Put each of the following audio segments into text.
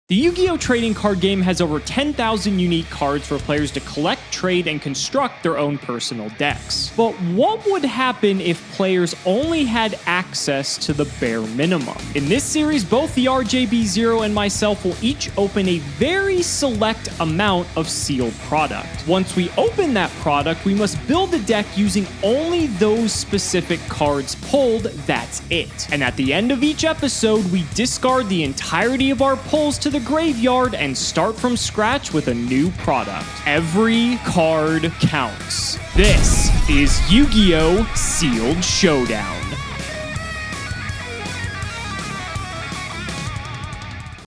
The Yu-Gi-Oh! Trading card game has over 10,000 unique cards for players to collect, trade, and construct their own personal decks. But what would happen if players only had access to the bare minimum? In this series, both the TheRJB0 and myself will each open a very select amount of sealed product. Once we open that product, we must build a deck using only those specific cards pulled, that's it. And at the end of each episode, we discard the entirety of our pulls to the graveyard and start from scratch with a new product. Every card counts. This is Yu-Gi-Oh! Sealed Showdown.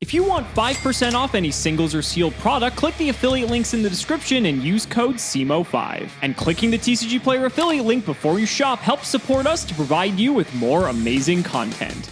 If you want 5% off any singles or sealed product, click the affiliate links in the description and use code CIMO5. And clicking the TCG Player affiliate link before you shop helps support us to provide you with more amazing content.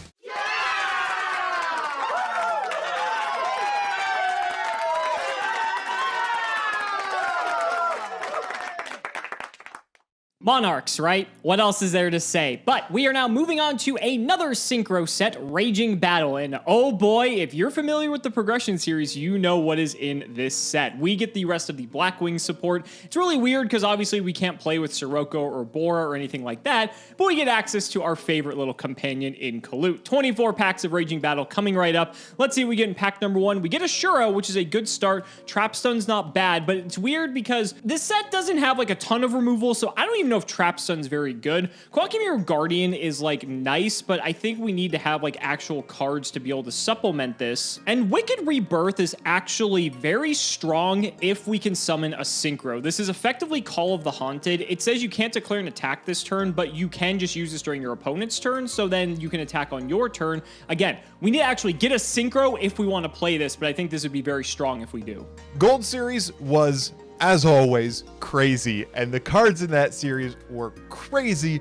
Monarchs, right? What else is there to say? But we are now moving on to another synchro set, Raging Battle. And oh boy, if you're familiar with the progression series, you know what is in this set. We get the rest of the Blackwing support. It's really weird because obviously we can't play with Sirocco or Bora or anything like that, but we get access to our favorite little companion in Kalut. 24 packs of Raging Battle coming right up. Let's see what we get in pack number 1. We get a Shure, which is a good start. Trapstun's not bad, but it's weird because this set doesn't have like a ton of removal, so I don't even know if Trapstun's very good. Quackmere Guardian is like nice, but I think we need to have like actual cards to be able to supplement this. And Wicked Rebirth is actually very strong if we can summon a synchro. This is effectively Call of the Haunted. It says you can't declare an attack this turn, but you can just use this during your opponent's turn, so then you can attack on your turn. Again, we need to actually get a synchro if we want to play this, but I think this would be very strong if we do. Gold Series was, as always, crazy, and the cards in that series were crazy,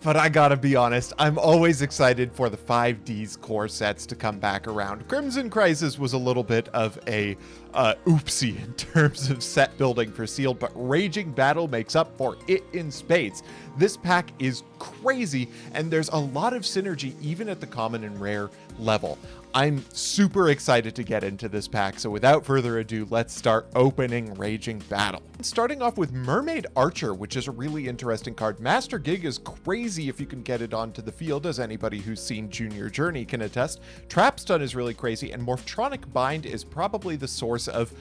but I gotta be honest, I'm always excited for the 5Ds core sets to come back around. Crimson Crisis was a little bit of a oopsie in terms of set building for sealed, but Raging Battle makes up for it in spades. This pack is crazy, and there's a lot of synergy even at the common and rare level. I'm super excited to get into this pack, so without further ado, let's start opening Raging Battle. Starting off with Mermaid Archer, which is a really interesting card. Master Gig is crazy if you can get it onto the field, as anybody who's seen Junior Journey can attest. Trapstun is really crazy, and Morphtronic Bind is probably the source of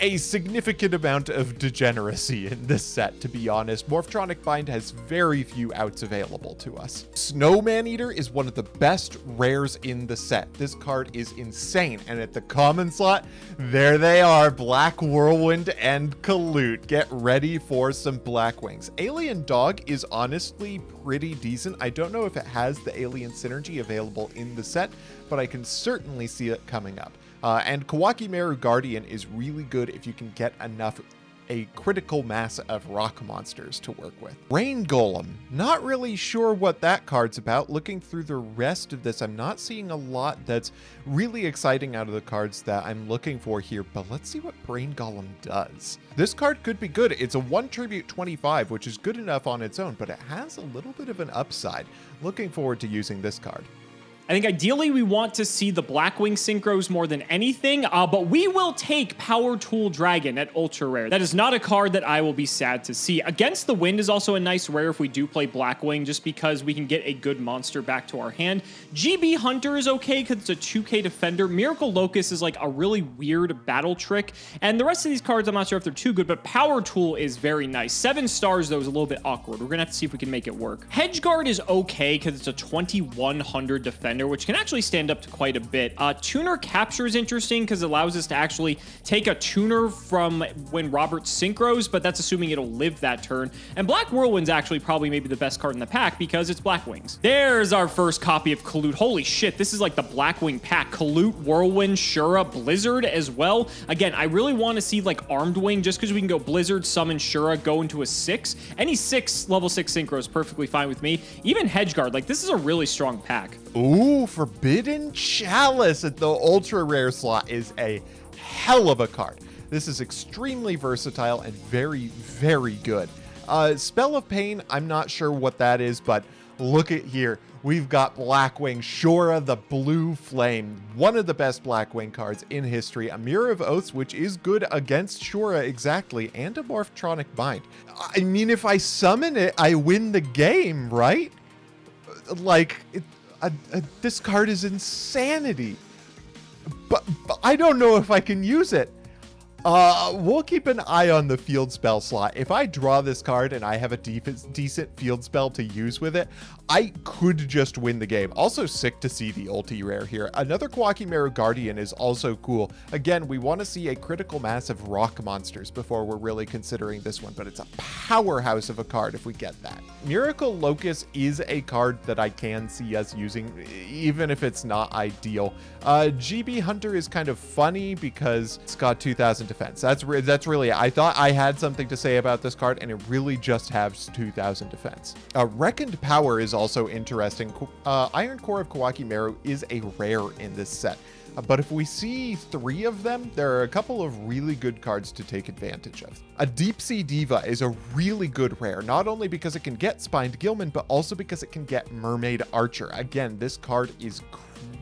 a significant amount of degeneracy in this set, to be honest. Morphtronic Bind has very few outs available to us. Snowman Eater is one of the best rares in the set. This card is insane, and at the common slot, there they are, Black Whirlwind and Kalut. Get ready for some Blackwings. Alien Dog is honestly pretty decent. I don't know if it has the alien synergy available in the set, but I can certainly see it coming up. And Quackmere Guardian is really good if you can get a critical mass of rock monsters to work with. Rain Golem, not really sure what that card's about. Looking through the rest of this, I'm not seeing a lot that's really exciting out of the cards that I'm looking for here, but let's see what Rain Golem does. This card could be good. It's a 1 Tribute 25, which is good enough on its own, but it has a little bit of an upside. Looking forward to using this card. I think ideally we want to see the Blackwing synchros more than anything, but we will take Power Tool Dragon at ultra rare. That is not a card that I will be sad to see. Against the Wind is also a nice rare if we do play Blackwing, just because we can get a good monster back to our hand. GB Hunter is okay because it's a 2k defender. Miracle Locust is like a really weird battle trick, and the rest of these cards I'm not sure if they're too good, but Power Tool is very nice. 7 stars though is a little bit awkward. We're gonna have to see if we can make it work. Hedge Guard is okay because it's a 2100 defender, which can actually stand up to quite a bit. Tuner Capture is interesting because it allows us to actually take a tuner from when Robert synchros, but that's assuming it'll live that turn. And Black Whirlwind's actually probably maybe the best card in the pack because it's Blackwings. There's our first copy of Kalut. Holy shit, this is like the Blackwing pack. Kalut, Whirlwind, Shura, Blizzard as well. Again, I really want to see like Armed Wing just because we can go Blizzard, summon Shura, go into a 6. Any 6 level 6 synchro is perfectly fine with me. Even Hedgeguard, like this is a really strong pack. Ooh, Forbidden Chalice at the ultra rare slot is a hell of a card. This is extremely versatile and very, very good. Spell of Pain, I'm not sure what that is, but look at here. we've got Blackwing Shura, the Blue Flame, one of the best Blackwing cards in history, a Mirror of Oaths, which is good against Shura exactly, and a Morphtronic Bind. I mean, if I summon it, I win the game, right? Like, this card is insanity. But I don't know if I can use it. We'll keep an eye on the field spell slot. If I draw this card and I have a decent field spell to use with it, I could just win the game. Also sick to see the ulti rare here. Another Kawakimeru Guardian is also cool. Again, we want to see a critical mass of rock monsters before we're really considering this one, but it's a powerhouse of a card if we get that. Miracle Locust is a card that I can see us using, even if it's not ideal. GB Hunter is kind of funny because it's got 2000 defense. That's really it. I thought I had something to say about this card, and it really just has 2000 defense. Reckoned Power is also interesting. Iron Core of Kawakimeru is a rare in this set. But if we see 3 of them, there are a couple of really good cards to take advantage of. A Deep Sea Diva is a really good rare, not only because it can get Spined Gilman, but also because it can get Mermaid Archer. Again, this card is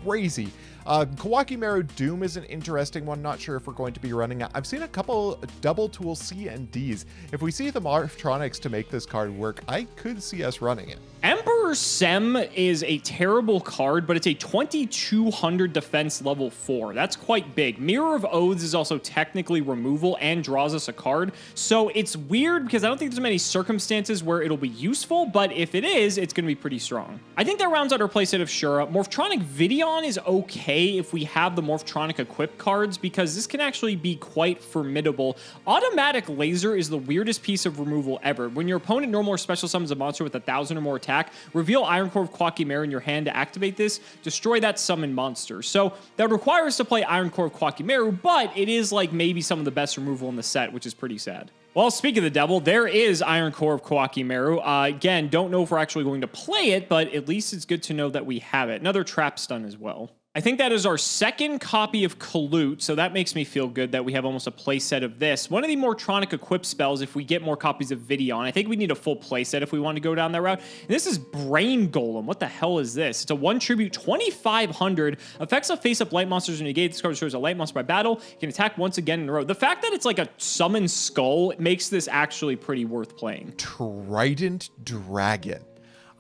crazy. Kawakimeru Doom is an interesting one. Not sure if we're going to be running it. I've seen a couple double tool C and Ds. If we see the Morphtronics to make this card work, I could see us running it. Emperor Sem is a terrible card, but it's a 2200 defense level 4. That's quite big. Mirror of Oaths is also technically removal and draws us a card. So it's weird because I don't think there's many circumstances where it'll be useful, but if it is, it's going to be pretty strong. I think that rounds out our playset of Shura. Morphtronic Videon is okay if we have the Morphtronic equipped cards, because this can actually be quite formidable. Automatic Laser is the weirdest piece of removal ever. When your opponent normal or special summons a monster with 1000 or more attack, reveal Iron Core of Kawakimeru in your hand to activate this, destroy that summoned monster. So that would require us to play Iron Core of Kawakimeru, but it is like maybe some of the best removal in the set, which is pretty sad. Well, speaking of the devil, there is Iron Core of Kawakimeru. Again, don't know if we're actually going to play it, but at least it's good to know that we have it. Another Trap Stun as well. I think that is our second copy of Kalut, so that makes me feel good that we have almost a playset of this. One of the Morphtronic equipped spells, if we get more copies of Videon, I think we need a full playset if we want to go down that route. And this is Brain Golem. What the hell is this? It's a 1 tribute, 2500. Affects of face-up light monsters when you negate. This card destroys a light monster by battle. You can attack once again in a row. The fact that it's like a summon skull makes this actually pretty worth playing. Trident Dragon.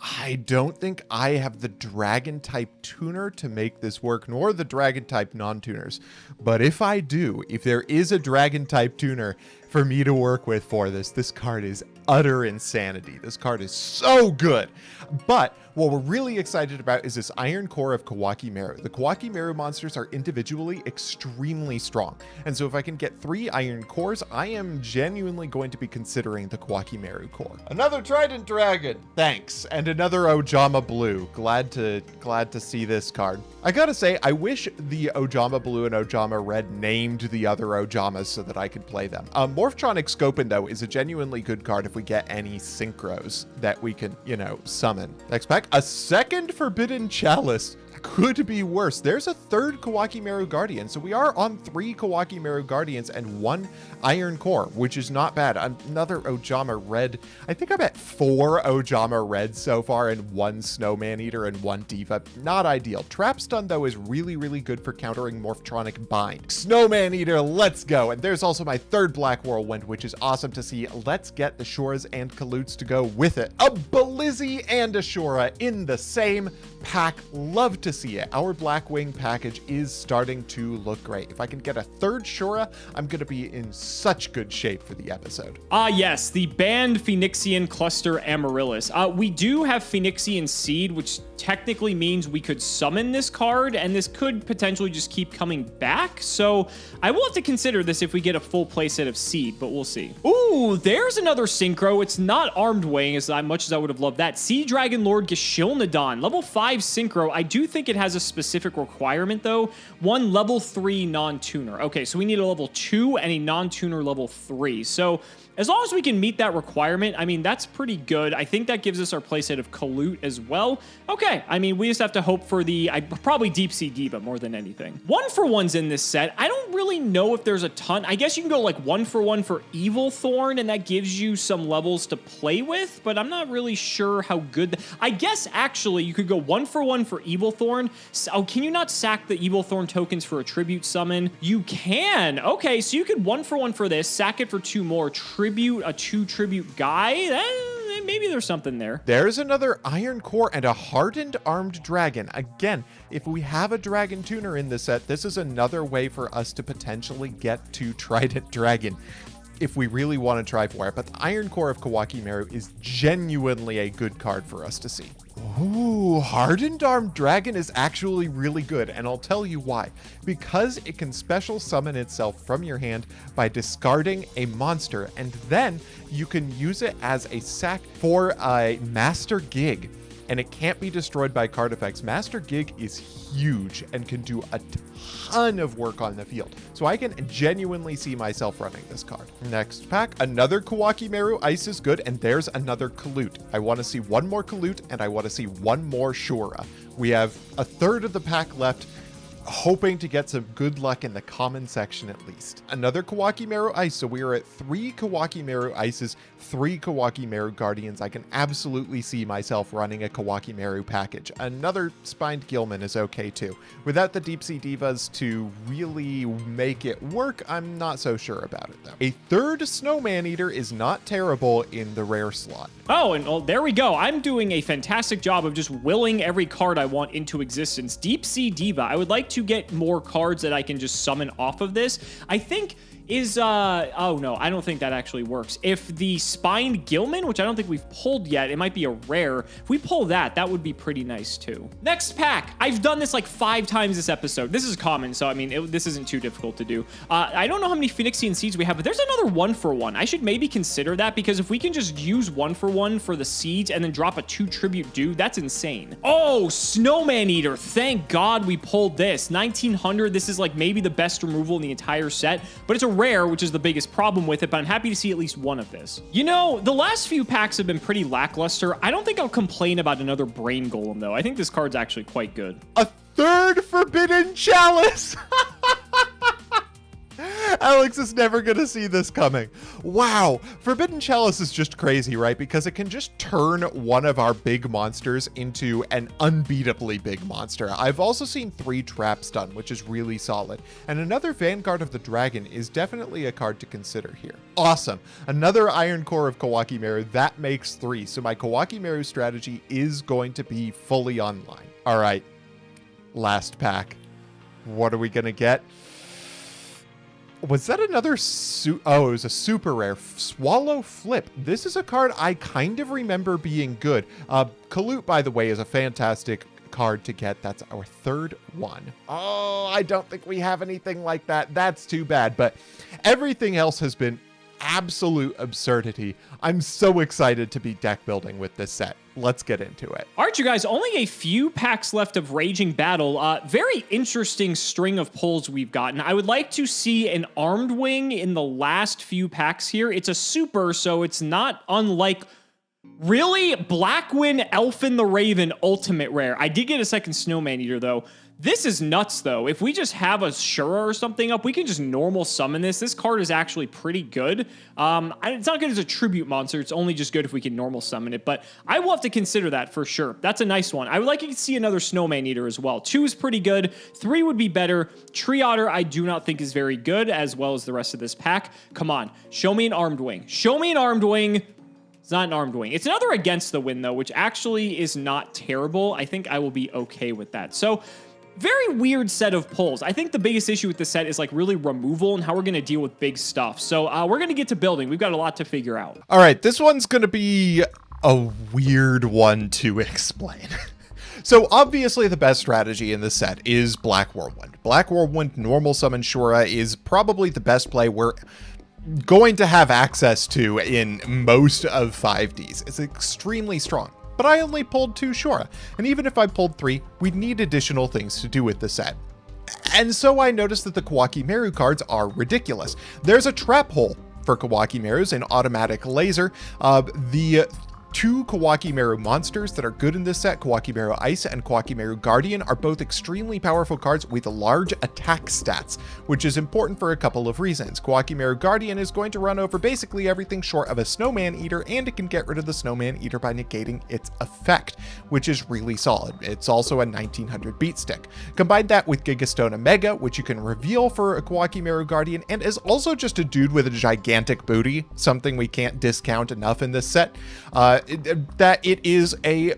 I don't think I have the dragon type tuner to make this work, nor the dragon type non-tuners. But if I do, if there is a dragon type tuner for me to work with for this card is utter insanity. This card is so good. But what we're really excited about is this Iron Core of Kawakimeru. The Kawakimeru monsters are individually extremely strong. And so if I can get 3 Iron Cores, I am genuinely going to be considering the Kawakimeru core. Another Trident Dragon. Thanks. And another Ojama Blue. Glad to see this card. I gotta say, I wish the Ojama Blue and Ojama Red named the other Ojamas so that I could play them. Morphtronic Scopin, though, is a genuinely good card if we get any synchros that we can, summon. Next pack, a second Forbidden Chalice. Could be worse. There's a third Kawakimeru Guardian, so we are on 3 Kawakimeru Guardians and 1 Iron Core, which is not bad. Another Ojama Red. I think I'm at 4 Ojama Reds so far and 1 Snowman Eater and 1 Diva. Not ideal. Trap Stun, though, is really, really good for countering Morphtronic Bind. Snowman Eater, let's go. And there's also my 3rd Black Whirlwind, which is awesome to see. Let's get the Shuras and Kaluts to go with it. A Blizzy and a Shura in the same pack. Love to see it. Our Blackwing package is starting to look great. If I can get a 3rd Shura, I'm going to be in such good shape for the episode. Yes, the banned Phoenixian Cluster Amaryllis. We do have Phoenixian Seed, which technically means we could summon this card, and this could potentially just keep coming back. So I will have to consider this if we get a full playset of Seed, but we'll see. Ooh, there's another Synchro. It's not Armed Wing as much as I would have loved that. Sea Dragon Lord Gashilnadon, level 5 Synchro. I do think it has a specific requirement, though. 1 level 3 non-tuner. Okay, so we need a level 2 and a non-tuner level 3. So as long as we can meet that requirement, I mean, that's pretty good. I think that gives us our playset of Kalut as well. Okay, I mean, we just have to hope for the, probably Deep Sea Diva more than anything. 1-for-1s in this set. I don't really really know if there's a ton. I guess you can go like 1-for-1 for Evil Thorn, and that gives you some levels to play with, but I'm not really sure how good. I guess actually you could go 1-for-1 for Evil Thorn. Oh, can you not sack the Evil Thorn tokens for a tribute summon? You can. Okay, so you could 1-for-1 for this, sack it for 2 more, tribute a 2 tribute guy. Maybe there's something there. There's another Iron Core and a Hardened Armed Dragon. Again, if we have a Dragon Tuner in this set, this is another way for us to potentially get to Trident Dragon if we really want to try for it. But the Iron Core of Kawakimaru is genuinely a good card for us to see. Ooh, Hardened Arm Dragon is actually really good, and I'll tell you why. Because it can special summon itself from your hand by discarding a monster, and then you can use it as a sack for a Master Gig, and it can't be destroyed by card effects. Master Gig is huge and can do a ton of work on the field, so I can genuinely see myself running this card. Next pack, another Kawakimaru Ice is good, and there's another Kalute. I want to see one more Kalute, and I want to see one more Shura. We have a third of the pack left, hoping to get some good luck in the common section at least. Another Kawakimaru Ice, so we are at 3 Kawakimaru Ices, 3 Kawakimaru Guardians. I can absolutely see myself running a Kawakimaru package. Another Spined Gilman is okay too. Without the Deep Sea Divas to really make it work, I'm not so sure about it though. A third Snowman Eater is not terrible in the rare slot. Oh, and well, there we go. I'm doing a fantastic job of just willing every card I want into existence. Deep Sea Diva. I would like to get more cards that I can just summon off of this. I think is, oh no, I don't think that actually works. If the Spined Gilman, which I don't think we've pulled yet, it might be a rare. If we pull that, that would be pretty nice too. Next pack. I've done this like 5 times this episode. This is common, so I mean, this isn't too difficult to do. I don't know how many Phoenixian Seeds we have, but there's another 1-for-1. I should maybe consider that, because if we can just use 1-for-1 for the seeds and then drop a 2 tribute dude, that's insane. Oh, Snowman Eater. Thank God we pulled this. 1900. This is like maybe the best removal in the entire set, but it's a rare, which is the biggest problem with it, but I'm happy to see at least one of this. You know, the last few packs have been pretty lackluster. I don't think I'll complain about another Brain Golem, though. I think this card's actually quite good. A third Forbidden Chalice! Alex is never going to see this coming. Wow. Forbidden Chalice is just crazy, right? Because it can just turn one of our big monsters into an unbeatably big monster. I've also seen 3 Trap Stun, which is really solid. And another Vanguard of the Dragon is definitely a card to consider here. Awesome. Another Iron Core of Kawakimaru. That makes 3. So my Kawakimaru strategy is going to be fully online. All right. Last pack. What are we going to get? Was that another oh, it was a super rare. Swallow Flip. This is a card I kind of remember being good. Kalute, by the way, is a fantastic card to get. That's our 3rd one. Oh, I don't think we have anything like that. That's too bad. But everything else has been absolute absurdity. I'm so excited to be deck building with this set. Let's get into it. All right, you guys, only a few packs left of Raging Battle. Very interesting string of pulls we've gotten. I would like to see an Armed Wing in the last few packs here. It's a super, so it's not unlike... Really? Blackwin Elfin the Raven Ultimate Rare. I did get a second Snowman Eater, though. This is nuts, though. If we just have a Shure or something up, we can just normal summon this. This card is actually pretty good. It's not good as a tribute monster. It's only just good if we can normal summon it, but I will have to consider that for sure. That's a nice one. I would like to see another Snowman Eater as well. 2 is pretty good. 3 would be better. Tree Otter, I do not think is very good, as well as the rest of this pack. Come on. Show me an Armed Wing. Show me an Armed Wing. It's not an Armed Wing. It's another Against the Wind, though, which actually is not terrible. I think I will be okay with that. So... very weird set of pulls. I think the biggest issue with this set is like really removal and how we're going to deal with big stuff. So we're going to get to building. We've got a lot to figure out. All right, this one's going to be a weird one to explain. So obviously the best strategy in this set is Black Whirlwind. Black Whirlwind normal summon Shura is probably the best play we're going to have access to in most of 5Ds. It's extremely strong. But I only pulled 2 Shura, and even if I pulled 3, we'd need additional things to do with the set. And so I noticed that the Kawakimaru cards are ridiculous. There's a Trap Hole for Kawakimarus, an automatic laser. The two Kawakimeru monsters that are good in this set, Kawakimeru Ice and Kawakimeru Guardian, are both extremely powerful cards with large attack stats, which is important for a couple of reasons. Kawakimeru Guardian is going to run over basically everything short of a Snowman Eater, and it can get rid of the Snowman Eater by negating its effect, which is really solid. It's also a 1900 beat stick. Combine that with Gigastone Omega, which you can reveal for a Kawakimeru Guardian, and is also just a dude with a gigantic booty, something we can't discount enough in this set. That it is a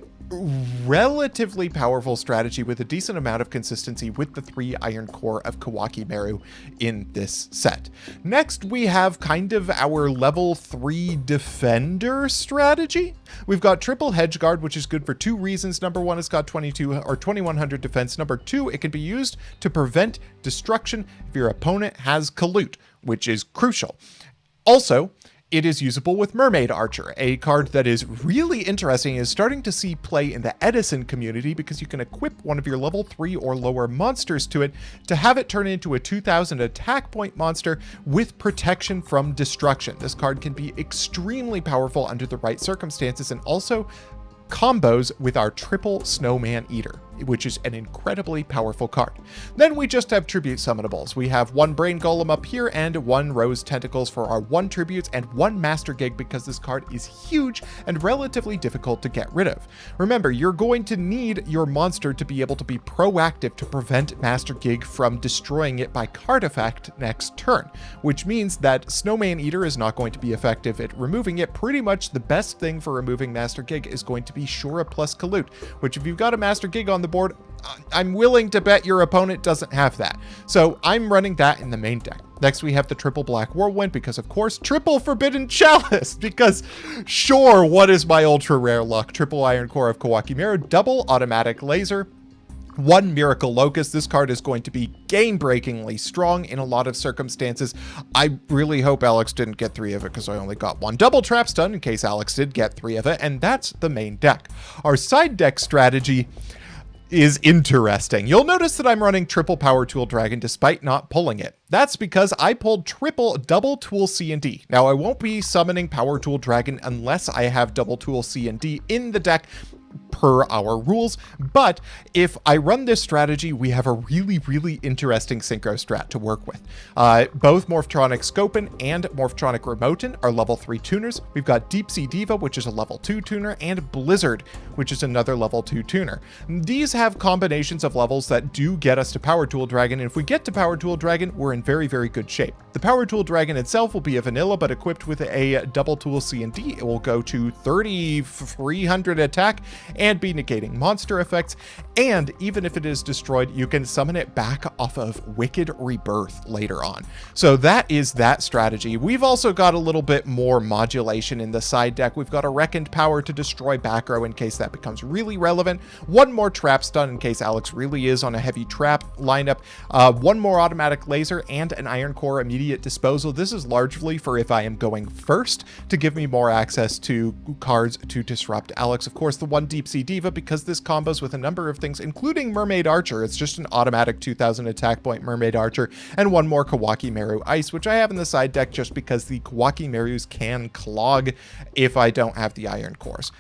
relatively powerful strategy with a decent amount of consistency with the 3 Iron Core of Kawakimeru in this set. Next, we have kind of our level 3 defender strategy. We've got triple Hedge Guard, which is good for 2 reasons. Number 1, it's got 22 or 2100 defense. Number 2, it can be used to prevent destruction if your opponent has Colute, which is crucial. Also, it is usable with Mermaid Archer, a card that is really interesting and is starting to see play in the Edison community because you can equip one of your level 3 or lower monsters to it to have it turn into a 2000 attack point monster with protection from destruction. This card can be extremely powerful under the right circumstances and also combos with our triple Snowman Eater, which is an incredibly powerful card. Then we just have tribute summonables. We have 1 Brain Golem up here and 1 Rose Tentacles for our 1 tributes and 1 Master Gig because this card is huge and relatively difficult to get rid of. Remember, you're going to need your monster to be able to be proactive to prevent Master Gig from destroying it by card effect next turn, which means that Snowman Eater is not going to be effective at removing it. Pretty much the best thing for removing Master Gig is going to be Shure plus Colute, which if you've got a Master Gig on the board, I'm willing to bet your opponent doesn't have that. So I'm running that in the main deck. Next, we have the triple Black Whirlwind because, of course, triple Forbidden Chalice because, sure, what is my ultra rare luck? Triple Iron Core of Kawakimeru, double automatic laser, 1 Miracle Locust. This card is going to be game-breakingly strong in a lot of circumstances. I really hope Alex didn't get 3 of it because I only got 1. Double Trap Stun in case Alex did get 3 of it, and that's the main deck. Our side deck strategy is interesting. You'll notice that I'm running triple Power Tool Dragon despite not pulling it. That's because I pulled triple double Tool C and D. Now, I won't be summoning Power Tool Dragon unless I have double Tool C and D in the deck per our rules, but if I run this strategy, we have a really interesting synchro strat to work with. Both Morphtronic Scopin and Morphtronic Remoten are level 3 tuners. We've got Deep Sea Diva, which is a level 2 tuner, and Blizzard, which is another level 2 tuner. These have combinations of levels that do get us to Power Tool Dragon, and if we get to Power Tool Dragon, we're in very good shape. The Power Tool Dragon itself will be a vanilla, but equipped with a double Tool C and D, it will go to 3,300 attack and be negating monster effects, and even if it is destroyed, you can summon it back off of Wicked Rebirth later on. So that is that strategy. We've also got a little bit more modulation in the side deck. We've got a Reckoned Power to destroy back row in case that becomes really relevant, 1 more Trap Stun in case Alex really is on a heavy trap lineup, 1 more Automatic Laser, and an Iron Core immediate disposal. This is largely for if I am going first to give me more access to cards to disrupt Alex. Of course, the 1 Deep Sea Diva, because this combos with a number of things, including Mermaid Archer. It's just an automatic 2000 attack point Mermaid Archer, and 1 more Kawakimeru Ice, which I have in the side deck just because the Kawakimerus can clog if I don't have the Iron Cores.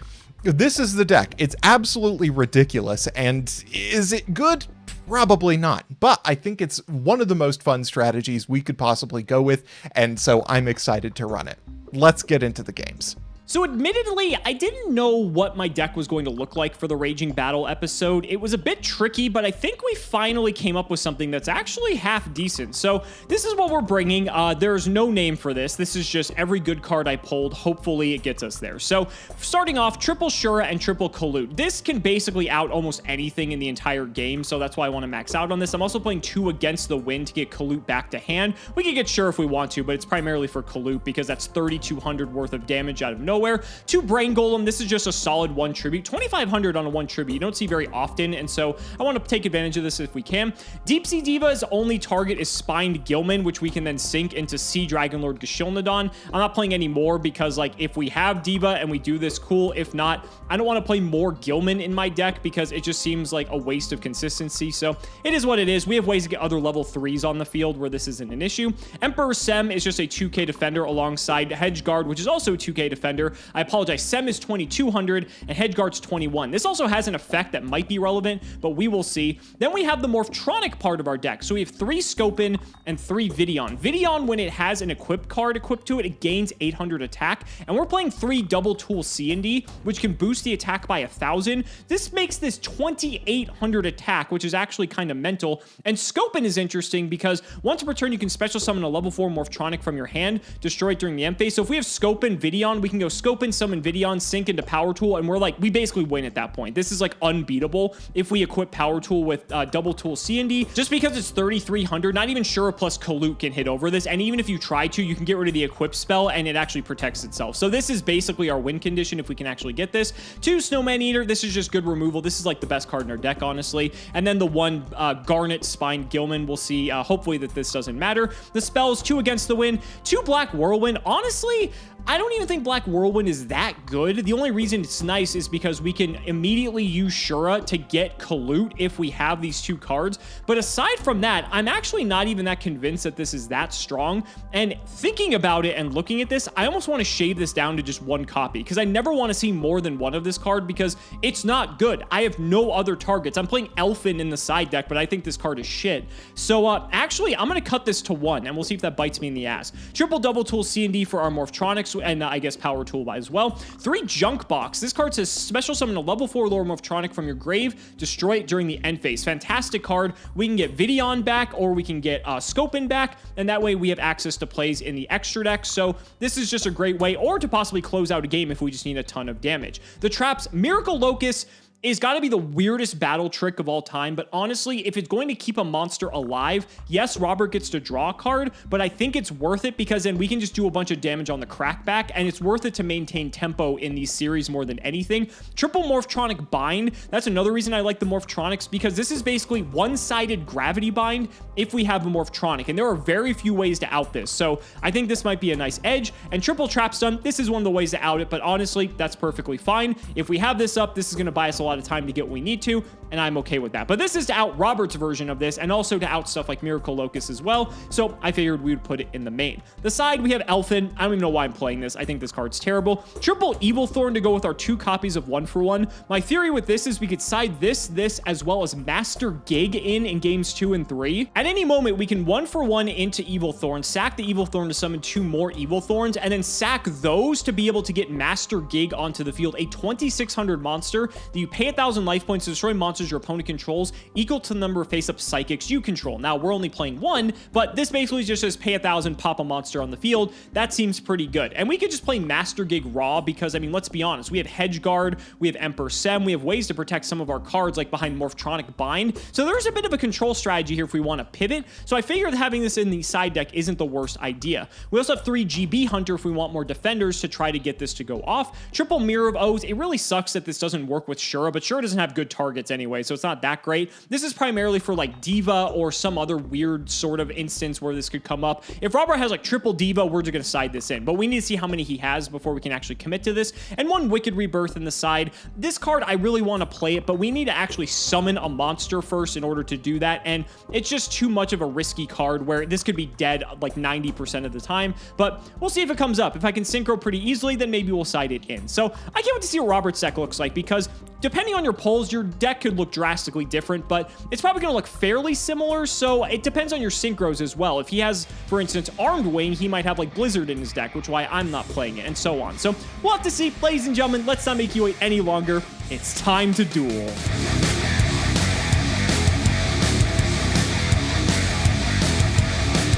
This is the deck. It's absolutely ridiculous, and is it good? Probably not, but I think it's one of the most fun strategies we could possibly go with, and so I'm excited to run it. Let's get into the games. So admittedly, I didn't know what my deck was going to look like for the Raging Battle episode. It was a bit tricky, but I think we finally came up with something that's actually half decent. So this is what we're bringing. There's no name for this. This is just every good card I pulled. Hopefully it gets us there. So starting off, triple Shure and triple Colute. This can basically out almost anything in the entire game, so that's why I want to max out on this. I'm also playing 2 Against the Wind to get Colute back to hand. We can get Shure if we want to, but it's primarily for Colute because that's 3,200 worth of damage out of nowhere. 2 Brain Golem. This is just a solid 1 tribute. 2,500 on a 1 tribute. You don't see very often, and so I want to take advantage of this if we can. Deep Sea Diva's only target is Spined Gilman, which we can then sink into Sea Dragon Lord Gashilnadon. I'm not playing any more because, like, if we have Diva and we do this, cool. If not, I don't want to play more Gilman in my deck because it just seems like a waste of consistency. So it is what it is. We have ways to get other level 3s on the field where this isn't an issue. Emperor Sem is just a 2k defender alongside Hedge Guard, which is also a 2k defender. under. I apologize, Sem is 2200, and Hedgeguard's 21. This also has an effect that might be relevant, but we will see. Then we have the Morphtronic part of our deck. So we have 3 Scopin and 3 Videon. Videon, when it has an equipped card equipped to it, it gains 800 attack, and we're playing 3 Double Tool C&D, which can boost the attack by 1000. This makes this 2800 attack, which is actually kind of mental. And Scopin is interesting because once per turn, you can special summon a level 4 Morphtronic from your hand, destroy it during the end phase. So if we have Scopin, Videon, we can go Scopin, summon Videon, sync into Power Tool, and we're like, we basically win at that point. This is like unbeatable if we equip Power Tool with Double Tool C&D, just because it's 3300, not even Shure plus Kalut can hit over this. And even if you try to, you can get rid of the equip spell and it actually protects itself. So this is basically our win condition if we can actually get this. 2 Snowman Eater, this is just good removal. This is like the best card in our deck, honestly. And then the 1 Garnet Spine Gilman, we'll see. Hopefully that this doesn't matter. The spells, 2 Against the Wind, 2 Black Whirlwind. Honestly, I don't even think Black Whirlwind is that good. The only reason it's nice is because we can immediately use Shura to get Kalut if we have these 2 cards. But aside from that, I'm actually not even that convinced that this is that strong. And thinking about it and looking at this, I almost want to shave this down to just 1 copy because I never want to see more than 1 of this card because it's not good. I have no other targets. I'm playing Elfin in the side deck, but I think this card is shit. So actually, I'm going to cut this to 1 and we'll see if that bites me in the ass. Triple Double Tool C&D for our Morphtronics and I guess Power Tool as well. 3 Junk Box. This card says special summon a level 4 lower Morphtronic from your grave, destroy it during the end phase. Fantastic card. We can get Videon back or we can get Scopin back, and that way we have access to plays in the extra deck. So this is just a great way, or to possibly close out a game if we just need a ton of damage. The traps, Miracle Locust is got to be the weirdest battle trick of all time, but honestly, if it's going to keep a monster alive, yes, Robert gets to draw a card, but I think it's worth it because then we can just do a bunch of damage on the crackback, and it's worth it to maintain tempo in these series more than anything. Triple Morphtronic Bind, that's another reason I like the Morphtronics, because this is basically one-sided gravity bind if we have a Morphtronic, and there are very few ways to out this, so I think this might be a nice edge. And Triple Trap Stun, this is one of the ways to out it, but honestly, that's perfectly fine. If we have this up, this is going to buy us a lot of time to get what we need to, and I'm okay with that. But this is to out Robert's version of this, and also to out stuff like Miracle Locust as well, so I figured we would put it in the main. The side, we have Elfin. I don't even know why I'm playing this. I think this card's terrible. Triple Evil Thorn to go with our 2 copies of 1-for-1. My theory with this is we could side this, as well as Master Gig in games 2 and 3. At any moment, we can 1-for-1 into Evil Thorn, sack the Evil Thorn to summon 2 more Evil Thorns, and then sack those to be able to get Master Gig onto the field, a 2600 monster that you pay 1000 life points to destroy monsters your opponent controls, equal to the number of face-up psychics you control. Now, we're only playing 1, but this basically just says pay 1000, pop a monster on the field. That seems pretty good. And we could just play Master Gig raw because, I mean, let's be honest, we have Hedge Guard, we have Emperor Sem, we have ways to protect some of our cards, like behind Morphtronic Bind. So there's a bit of a control strategy here if we want to pivot. So I figured having this in the side deck isn't the worst idea. We also have 3 GB Hunter if we want more defenders to try to get this to go off. Triple Mirror of O's. It really sucks that this doesn't work with Shura, but Shura doesn't have good targets anyway, so it's not that great. This is primarily for like Diva or some other weird sort of instance where this could come up. If Robert has like triple Diva, we're just going to side this in, but we need to see how many he has before we can actually commit to this. And 1 Wicked Rebirth in the side. This card, I really want to play it, but we need to actually summon a monster first in order to do that, and it's just too much of a risky card where this could be dead like 90% of the time, but we'll see if it comes up. If I can synchro pretty easily, then maybe we'll side it in. So I can't wait to see what Robert's deck looks like, because depending on your polls, your deck could look drastically different, but it's probably going to look fairly similar, so it depends on your synchros as well. If he has, for instance, Armed Wing, he might have like Blizzard in his deck, which is why I'm not playing it, and so on. So we'll have to see. Ladies and gentlemen, let's not make you wait any longer. It's time to duel.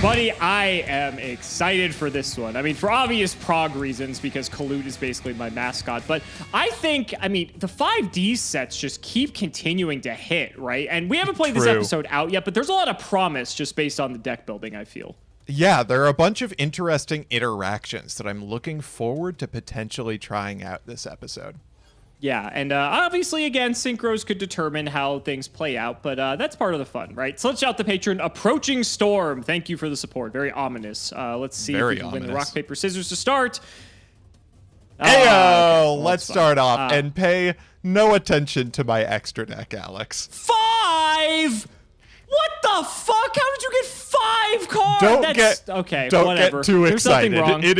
Buddy, I am excited for this one. I mean, for obvious Prague reasons, because Kalut is basically my mascot. But I think, I mean, the 5D sets just keep continuing to hit, right? And we haven't played this episode out yet, but there's a lot of promise just based on the deck building, I feel. Yeah, there are a bunch of interesting interactions that I'm looking forward to potentially trying out this episode. Yeah, and obviously, again, synchros could determine how things play out, but that's part of the fun, right? So let's shout the patron, Approaching Storm. Thank you for the support. Very ominous. Let's see if we can win the rock, paper, scissors to start. Heyo! Let's start off and pay no attention to my extra deck, Alex. 5! What the fuck? How did you get 5 cards? Don't whatever. get too There's something excited. wrong. It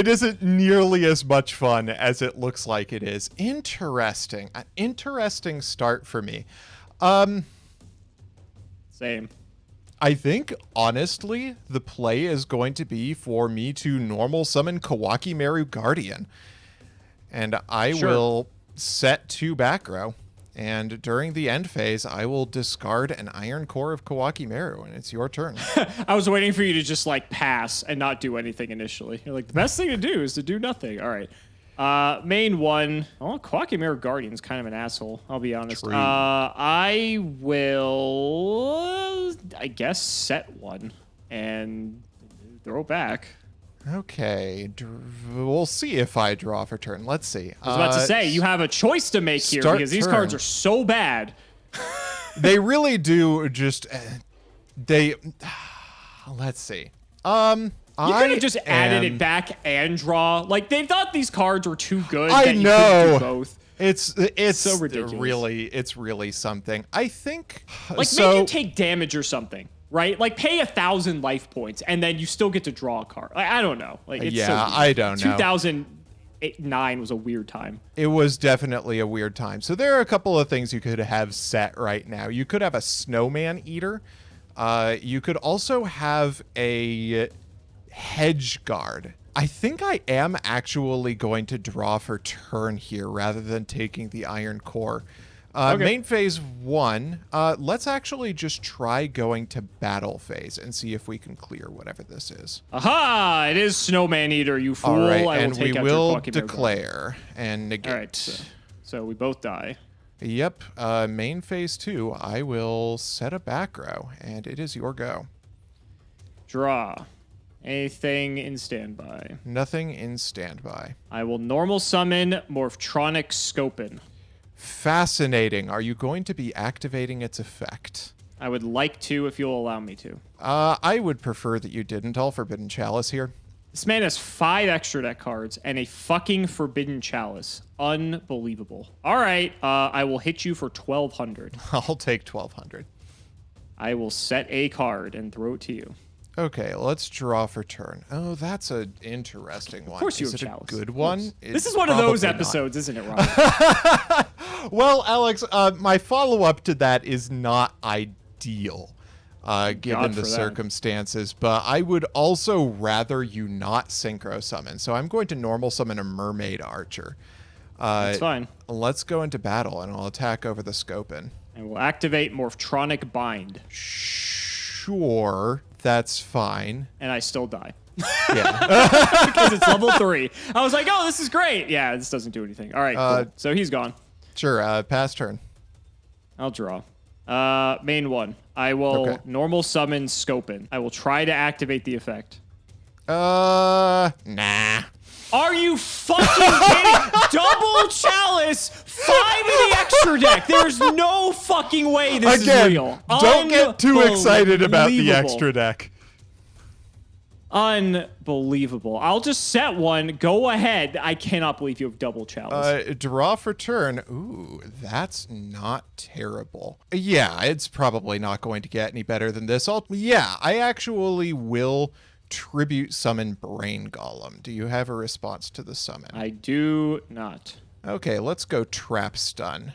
isn't nearly as much fun as it looks like it is. Interesting. An interesting start for me. Same. I think, honestly, the play is going to be for me to normal summon Kawakimeru Guardian. And I will set 2 back row. And during the end phase, I will discard an Iron Core of Kawakimeru, and it's your turn. I was waiting for you to just like pass and not do anything initially. You're like, the best thing to do is to do nothing. All right. Main 1. Oh, Kawakimeru Guardian's kind of an asshole, I'll be honest. True. I will, I guess, set 1 and throw back. Okay, we'll see if I draw for turn. Let's see. I was about to say, you have a choice to make here because these cards are so bad. They really do just... let's see. You could have just added it back and draw. Like, they thought these cards were too good I that you know. couldn't do both. It's so ridiculous. It's really something. I think... Like, make you take damage or something. Right? Like, pay 1,000 life points, and then you still get to draw a card. Like, I don't know. Like, it's so weird. I don't know. 2009 was a weird time. It was definitely a weird time. So there are a couple of things you could have set right now. You could have a Snowman Eater. You could also have a Hedge Guard. I think I am actually going to draw for turn here rather than taking the Iron Core. Okay. Main phase 1, let's actually just try going to battle phase and see if we can clear whatever this is. Aha! It is Snowman Eater, you fool. All right, I will take we out will your declare and negate. All right, so we both die. Yep, main phase 2, I will set a back row, and it is your go. Draw. Anything in standby? Nothing in standby. I will normal summon Morphtronic Scopin. Fascinating. Are you going to be activating its effect? I would like to if you'll allow me to. I would prefer that you didn't. All Forbidden Chalice here. This man has 5 extra deck cards and a fucking Forbidden Chalice. Unbelievable. All right, I will hit you for 1,200. I'll take 1,200. I will set a card and throw it to you. Okay, let's draw for turn. Oh, that's an interesting one. Of course you have a Chalice. Good one? This is one of those episodes, isn't it, Rob? Well, Alex, my follow-up to that is not ideal, given the circumstances, but I would also rather you not synchro summon. So I'm going to normal summon a Mermaid Archer. That's fine. Let's go into battle, and I'll attack over the Scopin. And we'll activate Morphtronic Bind. Sure, that's fine. And I still die. Yeah. Because it's level 3. I was like, oh, this is great. Yeah, this doesn't do anything. All right, cool. So he's gone. Sure, pass turn. I'll draw. Main 1. I will normal summon Scopin. I will try to activate the effect. Nah. Are you fucking kidding? Double Chalice, 5 in the extra deck. There's no fucking way this is real. Don't get too excited about the extra deck. Unbelievable. I'll just set 1. Go ahead. I cannot believe you have double Chalice. Draw for turn. Ooh, that's not terrible. Yeah, it's probably not going to get any better than this. I actually will tribute summon Brain Golem. Do you have a response to the summon? I do not. Okay, let's go Trap Stun.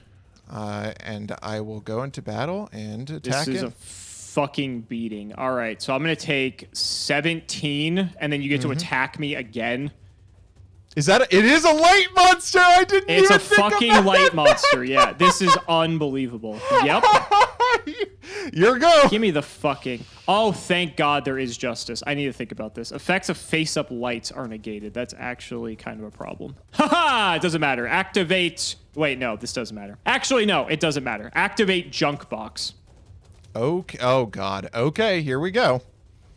And I will go into battle and attack it. This is a fucking beating. All right, so I'm going to take 17, and then you get to attack me again. Is that it is a light monster? I didn't even think It's a fucking light monster, yeah. This is unbelievable. Yep. Your go. Give me the fucking... Oh, thank God there is justice. I need to think about this. Effects of face-up lights are negated. That's actually kind of a problem. Haha! It doesn't matter. Activate... Wait, no, this doesn't matter. Actually, no, it doesn't matter. Activate Junk Box. Okay. Oh, God. Okay, here we go.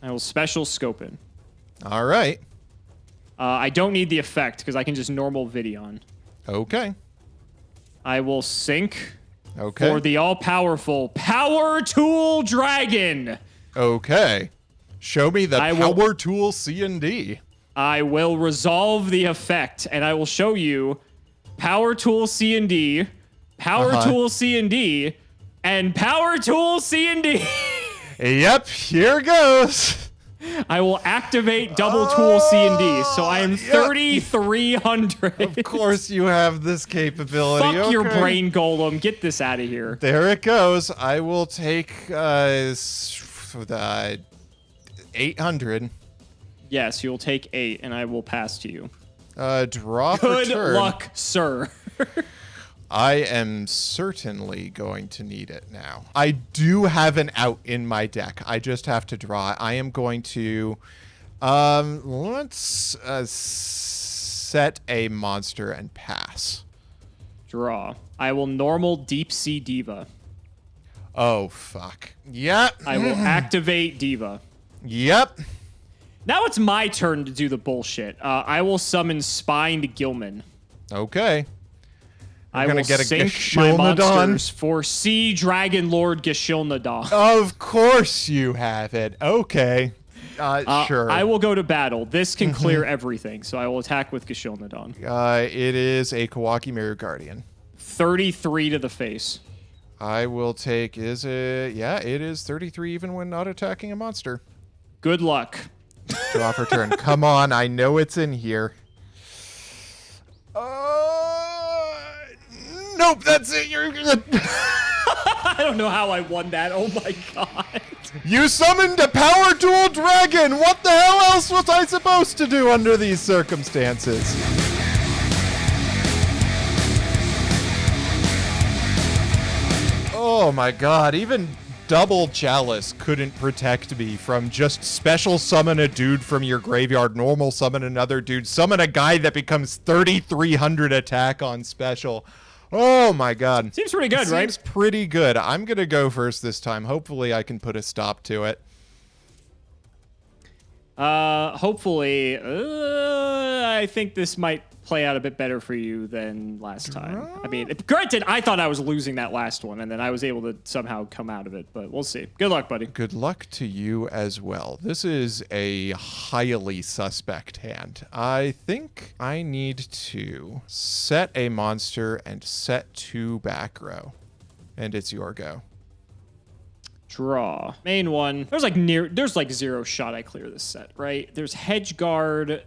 I will special Scopin. All right. I don't need the effect because I can just normal Vidion. Okay. I will sync for the all-powerful Power Tool Dragon. Okay. Show me the Power Tool C&D. I will resolve the effect, and I will show you Power Tool C&D, Power Tool C&D, and Power Tool C&D. Yep, here goes. I will activate double tool C and D, so I am Yep. 3,300. Of course you have this capability. Fuck your Okay. brain golem. Get this out of here. There it goes. I will take 800. Yes, you'll take 8, and I will pass to you. Draw for Good turn. luck, sir. I am certainly going to need it now. I do have an out in my deck. I just have to draw. I am going to let's set a monster and pass. Draw. I will normal Deep Sea Diva. Oh fuck. Yep. I will activate Diva. Yep. Now it's my turn to do the bullshit. I will summon Spined Gilman. Okay. I will get a sync my Gashilnadon. monsters for Sea Dragon Lord Gashilnadon. Of course you have it. Okay. Sure. I will go to battle. This can clear everything, so I will attack with Gashilnadon. It is a Kawaki Mirror Guardian. 33 to the face. I will take, is it? Yeah, it is 33 even when not attacking a monster. Good luck. Draw for turn. Come on, I know it's in here. Nope, that's it. You're good. I don't know how I won that. Oh my god. You summoned a power duel dragon. What the hell else was I supposed to do under these circumstances? Oh my god, even double chalice couldn't protect me from just special summon a dude from your graveyard, normal summon another dude, summon a guy that becomes 3,300 attack on special. Oh my god. Seems pretty good, right? Seems pretty good. I'm gonna go first this time. Hopefully I can put a stop to it. Hopefully, I think this might play out a bit better for you than last time. I mean, granted, I thought I was losing that last one, and then I was able to somehow come out of it, but we'll see. Good luck, buddy. Good luck to you as well. This is a highly suspect hand. I think I need to set a monster and set 2 back row. And it's your go. Draw. Main one. There's like 0 shot I clear this set, right? There's Hedge Guard.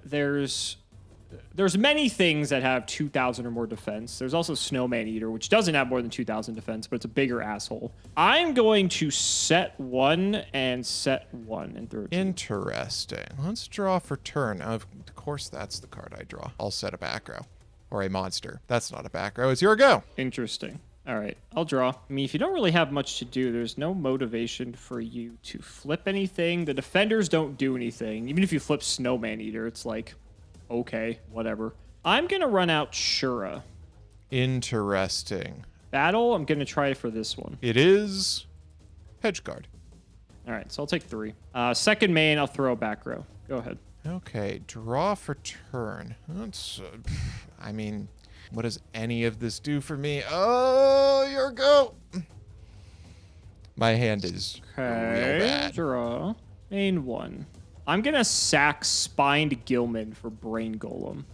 There's many things that have 2,000 or more defense. There's also Snowman Eater, which doesn't have more than 2,000 defense, but it's a bigger asshole. I'm going to set 1 and set 1 and throw 2. Interesting. Let's draw for turn. Of course, that's the card I draw. I'll set a back row. Or a monster. That's not a back row. It's your go. Interesting. All right, I'll draw. I mean, if you don't really have much to do, there's no motivation for you to flip anything. The defenders don't do anything. Even if you flip Snowman Eater, it's like, okay, whatever. I'm going to run out Shure. Interesting. Battle, I'm going to try for this one. It is Hedge Guard. All right, so I'll take 3. Second main, I'll throw a back row. Go ahead. Okay, draw for turn. That's, I mean, what does any of this do for me? Oh, your go. My hand is real bad. Draw. Main 1. I'm going to sack Spined Gilman for Brain Golem.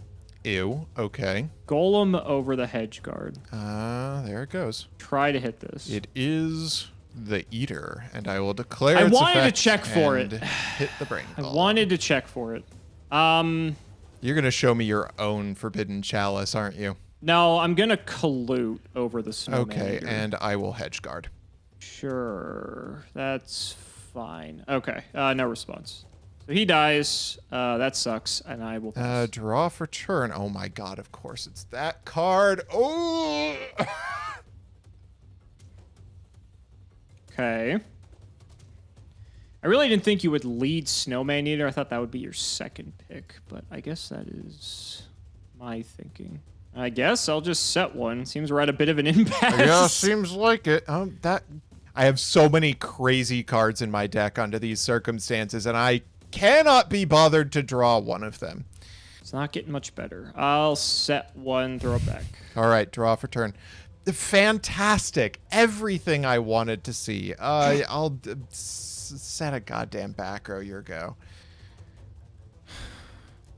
Ew, okay. Golem over the Hedge Guard. There it goes. Try to hit this. It is the Eater, and I will declare I its wanted to effect check for it. and hit the brain I golem. wanted to check for it. You're going to show me your own Forbidden Chalice, aren't you? No, I'm going to Collude over the Snowman Okay, Eater. and I will Hedge Guard. Sure, that's fine. Okay, no response. So he dies. That sucks, and I will pass. Draw for turn. Oh my god, of course it's that card. Oh! Okay. I really didn't think you would lead Snowman Eater. I thought that would be your second pick, but I guess that is my thinking. I guess I'll just set 1. Seems we're at a bit of an impasse. Yeah, seems like it. I have so many crazy cards in my deck under these circumstances, and I cannot be bothered to draw one of them. It's not getting much better. I'll set 1, throw it back. All right, draw for turn. Fantastic. Everything I wanted to see. I'll set a goddamn back row. Your go.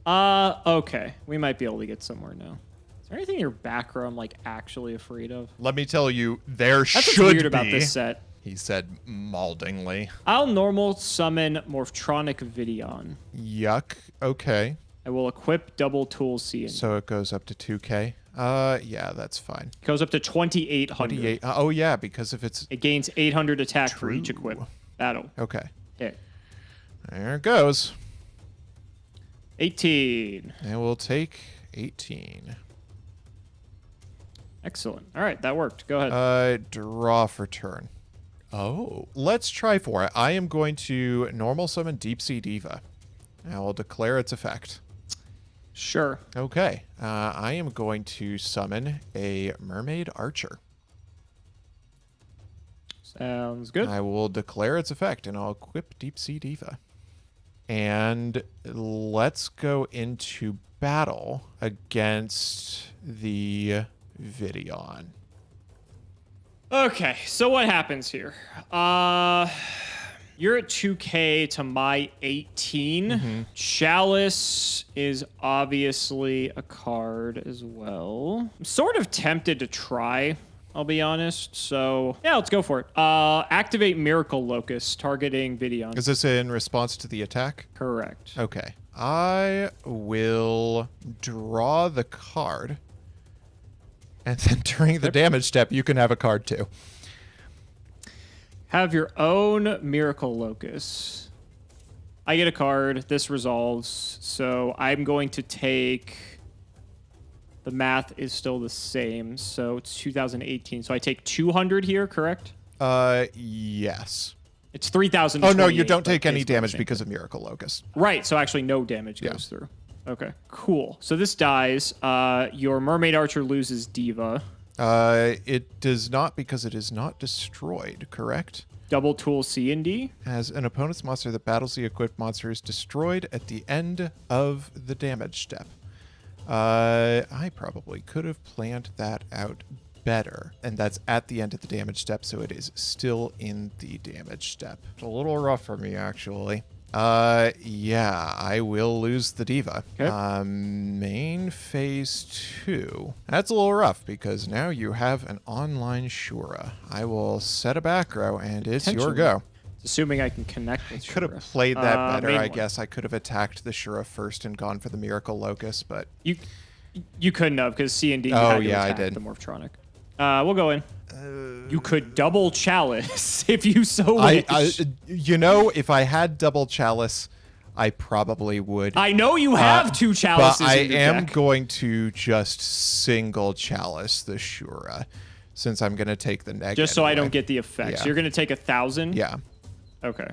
Okay. We might be able to get somewhere now. Is there anything in your back row I'm like actually afraid of? Let me tell you, there That's what's should weird be. about this set. he said maudlingly. I'll normal summon Morphtronic Vidion. Yuck. Okay. I will equip double tool C. So it goes up to 2K. Yeah, that's fine. It goes up to 2,800. 28. Oh, yeah, because if it's... It gains 800 attack for each True. equip. Battle. Okay. Hit. There it goes. 18. And we'll take 18. Excellent. All right, that worked. Go ahead. Draw for turn. Oh, let's try for it. I am going to normal summon Deep Sea Diva. I will declare its effect. Sure. Okay. I am going to summon a Mermaid Archer. Sounds good. I will declare its effect, and I'll equip Deep Sea Diva. And let's go into battle against the Vidion. Okay, so what happens here? You're at 2K to my 18. Chalice is obviously a card as well. I'm sort of tempted to try, I'll be honest. So, yeah, let's go for it. Activate Miracle Locust, targeting Vidion. Is this in response to the attack? Correct. Okay. I will draw the card. And then during the damage step, you can have a card too. Have your own Miracle Locust. I get a card. This resolves. So I'm going to take... The math is still the same. So it's 2018. So I take 200 here, correct? Yes. It's 3,000. Oh, no, you don't take any damage because of Miracle Locust. Right. So actually no damage goes through. Okay, cool. So this dies. Your Mermaid Archer loses Diva. It does not because it is not destroyed, correct? Double tool C and D. As an opponent's monster that battles the equipped monster is destroyed at the end of the damage step. I probably could have planned that out better. And that's at the end of the damage step, so it is still in the damage step. It's a little rough for me, actually. Yeah, I will lose the Diva. Okay. Main phase 2. That's a little rough because now you have an online Shure. I will set a back row and it's your go. Assuming I can connect with Could have Shure. played that better, main I one. guess. I could have attacked the Shure first and gone for the Miracle Locust, but... You couldn't have because C and D. Oh, had to yeah, I attack did. The Morphtronic. We'll go in. You could double Chalice if you so wish. You know, if I had double Chalice, I probably would. I know you have two Chalices But I in your am deck. going to just single Chalice the Shure, since I'm going to take the negative. Just so I don't get the effects. Yeah. You're going to take 1,000? Yeah. Okay.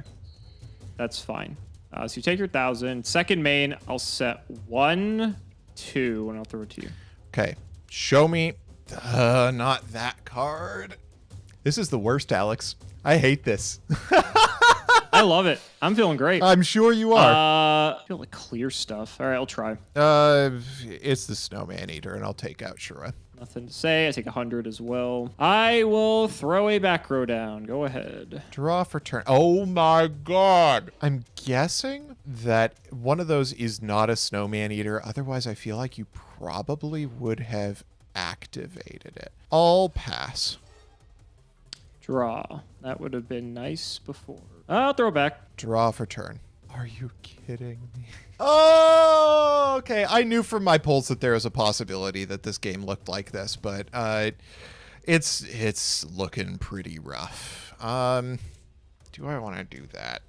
That's fine. So you take your 1,000. Second main, I'll set 1, 2, and I'll throw it to you. Okay. Show me. Not that card. This is the worst, Alex. I hate this. I love it. I'm feeling great. I'm sure you are. I feel like clear stuff. All right, I'll try. It's the Snowman Eater, and I'll take out Shure. Nothing to say. I take 100 as well. I will throw a back row down. Go ahead. Draw for turn. Oh my god. I'm guessing that one of those is not a Snowman Eater. Otherwise, I feel like you probably would have activated it. I'll pass. Draw. That would have been nice before. I'll throw it back. Draw for turn. Are you kidding me? Oh, okay. I knew from my polls that there was a possibility that this game looked like this, but it's looking pretty rough. Do I want to do that?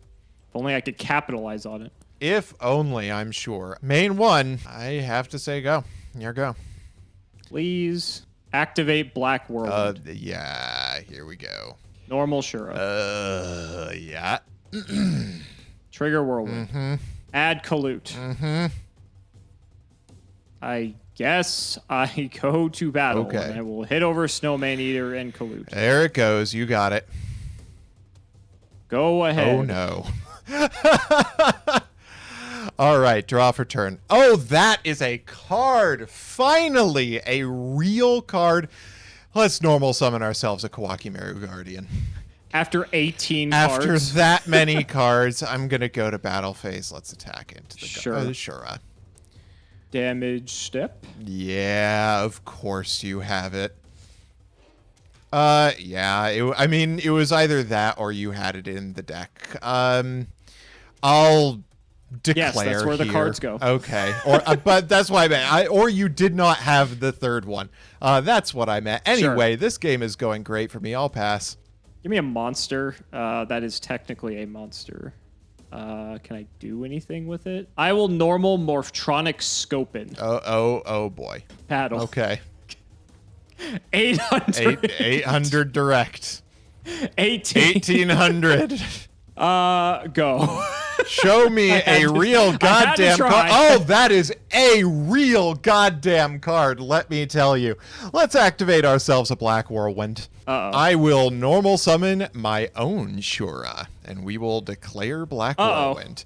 If only I could capitalize on it. If only, I'm sure. Main one, I have to say go. Your go. Please activate Black Whirlwind. Yeah, here we go. Normal Shure. Yeah. Trigger Whirlwind. Add Colute. I guess I go to battle. Okay. And I will hit over Snowman Eater and Colute. There it goes. You got it. Go ahead. Oh, no. All right, draw for turn. Oh, that is a card. Finally, a real card. Let's normal summon ourselves a Kawakimaru Guardian. After 18 After cards. that many cards, I'm going to go to battle phase. Let's attack into the Sure. Sure. Damage step. Yeah, of course you have it. Yeah, I mean, it was either that or you had it in the deck. I'll declare. Yes, that's where the here. cards go. Okay, or but that's what I meant. Or you did not have the third one. That's what I meant. Anyway, Sure. this game is going great for me. I'll pass. Give me a monster. That is technically a monster. Can I do anything with it? I will normal Morphtronic Scopin. Oh boy. Paddle. Okay. 800. 800 direct. 18. 1800. Go. Show me a real goddamn card. Oh, that is a real goddamn card, let me tell you. Let's activate ourselves a Black Whirlwind. I will normal summon my own Shura, and we will declare Black Whirlwind.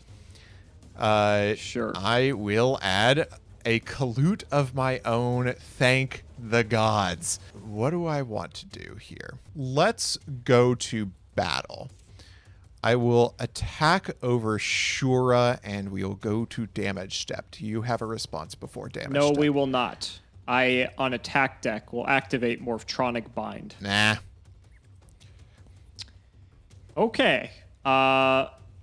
Sure. I will add a Kalute of my own. Thank the gods. What do I want to do here? Let's go to battle. I will attack over Shura, and we will go to damage step. Do you have a response before damage No, step? we will not. I, on attack deck, will activate Morphtronic Bind. Nah. Okay.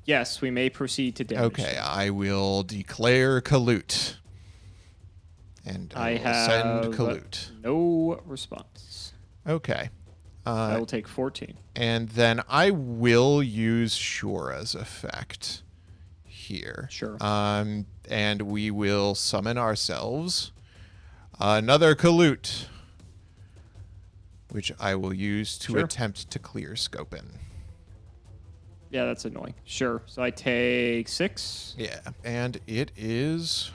Yes, we may proceed to damage. Okay, I will declare Kalute. And I will send Kalute. No response. Okay. I will take 14. And then I will use Shura's effect here. Sure. And we will summon ourselves another Kalute, which I will use to attempt to clear Scopin. Yeah, that's annoying. Sure. So I take 6. Yeah, and it is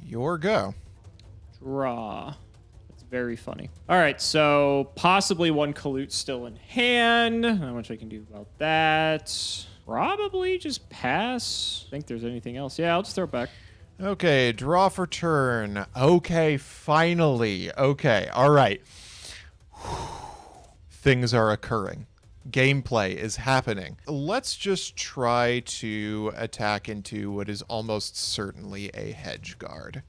your go. Draw. That's very funny. All right, so possibly one Kalute still in hand. Not much I can do about that. Probably just pass. Think there's anything else. Yeah, I'll just throw it back. Okay, draw for turn. Okay, finally. Okay, all right. Things are occurring. Gameplay is happening. Let's just try to attack into what is almost certainly a Hedge guard.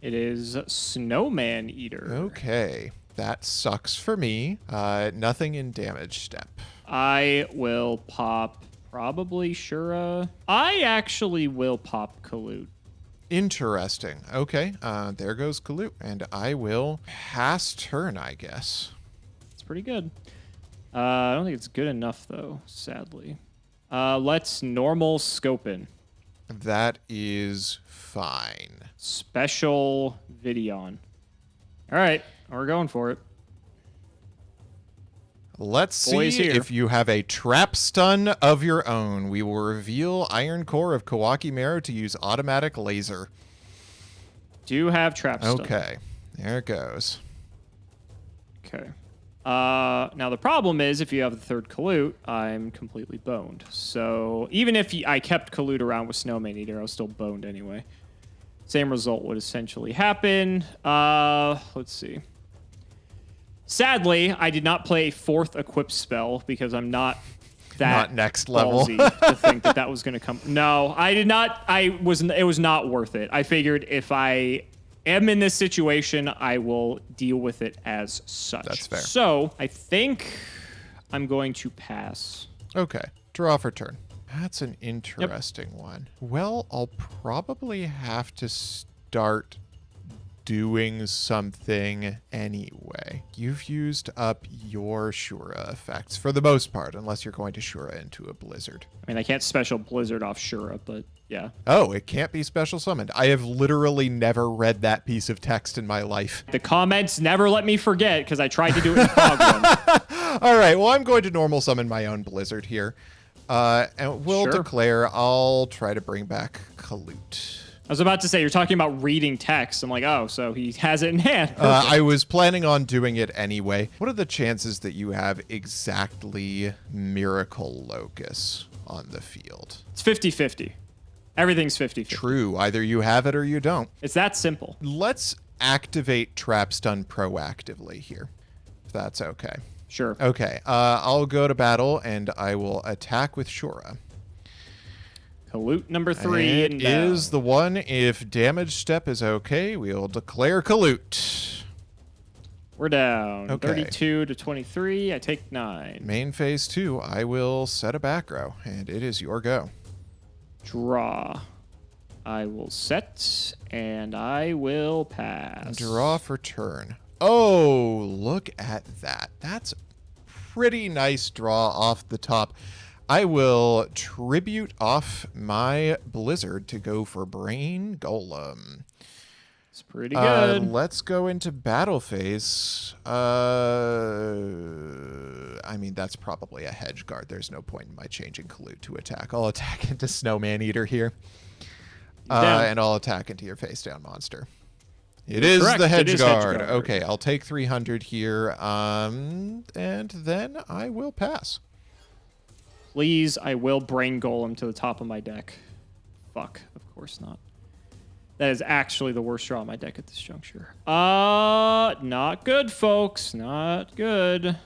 It is Snowman Eater. Okay, that sucks for me. Nothing in damage step. I will pop probably Shura. I actually will pop Kalute. Interesting. Okay, there goes Kalute, and I will pass turn, I guess. It's pretty good. I don't think it's good enough, though, sadly. Let's normal Scopin. That is fine. Special Vidion. All right, we're going for it. Let's see Boys here. if you have a trap stun of your own. We will reveal Iron Core of Kawaki Mero to use automatic laser. Do have trap stun. Okay, there it goes. Okay. Now the problem is if you have the third Kalute, I'm completely boned. So even if I kept Kalute around with Snowman Eater, I was still boned anyway. Same result would essentially happen. Let's see. Sadly, I did not play a fourth equip spell because I'm not that Not next level. ballsy to think that was going to come. No, I did not. It was not worth it. I figured if I am in this situation, I will deal with it as such. That's fair. So I think I'm going to pass. Okay, draw for turn. That's an interesting one. Well, I'll probably have to start doing something anyway. You've used up your Shura effects for the most part, unless you're going to Shura into a blizzard. I mean, I can't special blizzard off Shura, but yeah. Oh, it can't be special summoned. I have literally never read that piece of text in my life. The comments never let me forget because I tried to do it in Fogland. All right, well, I'm going to normal summon my own blizzard here. And we'll declare I'll try to bring back Kalute. I was about to say, you're talking about reading text. I'm like, oh, so he has it in hand. I was planning on doing it anyway. What are the chances that you have exactly Miracle Locus on the field? It's 50-50. Everything's 50-50. True. Either you have it or you don't. It's that simple. Let's activate Trap Stun proactively here, if that's okay. Sure. Okay. I'll go to battle, and I will attack with Shura. Kalute number 3. It is the one. If damage step is okay, we'll declare Kalute. We're down. Okay. 32 to 23. I take 9. Main phase 2, I will set a back row, and it is your go. Draw. I will set, and I will pass. Draw for turn. Oh, look at that. That's a pretty nice draw off the top. I will tribute off my Blizzard to go for Brain Golem. It's pretty good. Let's go into battle phase. I mean, that's probably a hedge guard. There's no point in my changing Caloot to attack. I'll attack into Snowman Eater here. And I'll attack into your face down monster. It is the hedge guard. Okay, I'll take 300 here. And then I will pass. Please, I will Brain Golem to the top of my deck. Fuck, of course not. That is actually the worst draw on my deck at this juncture. Not good, folks. Not good.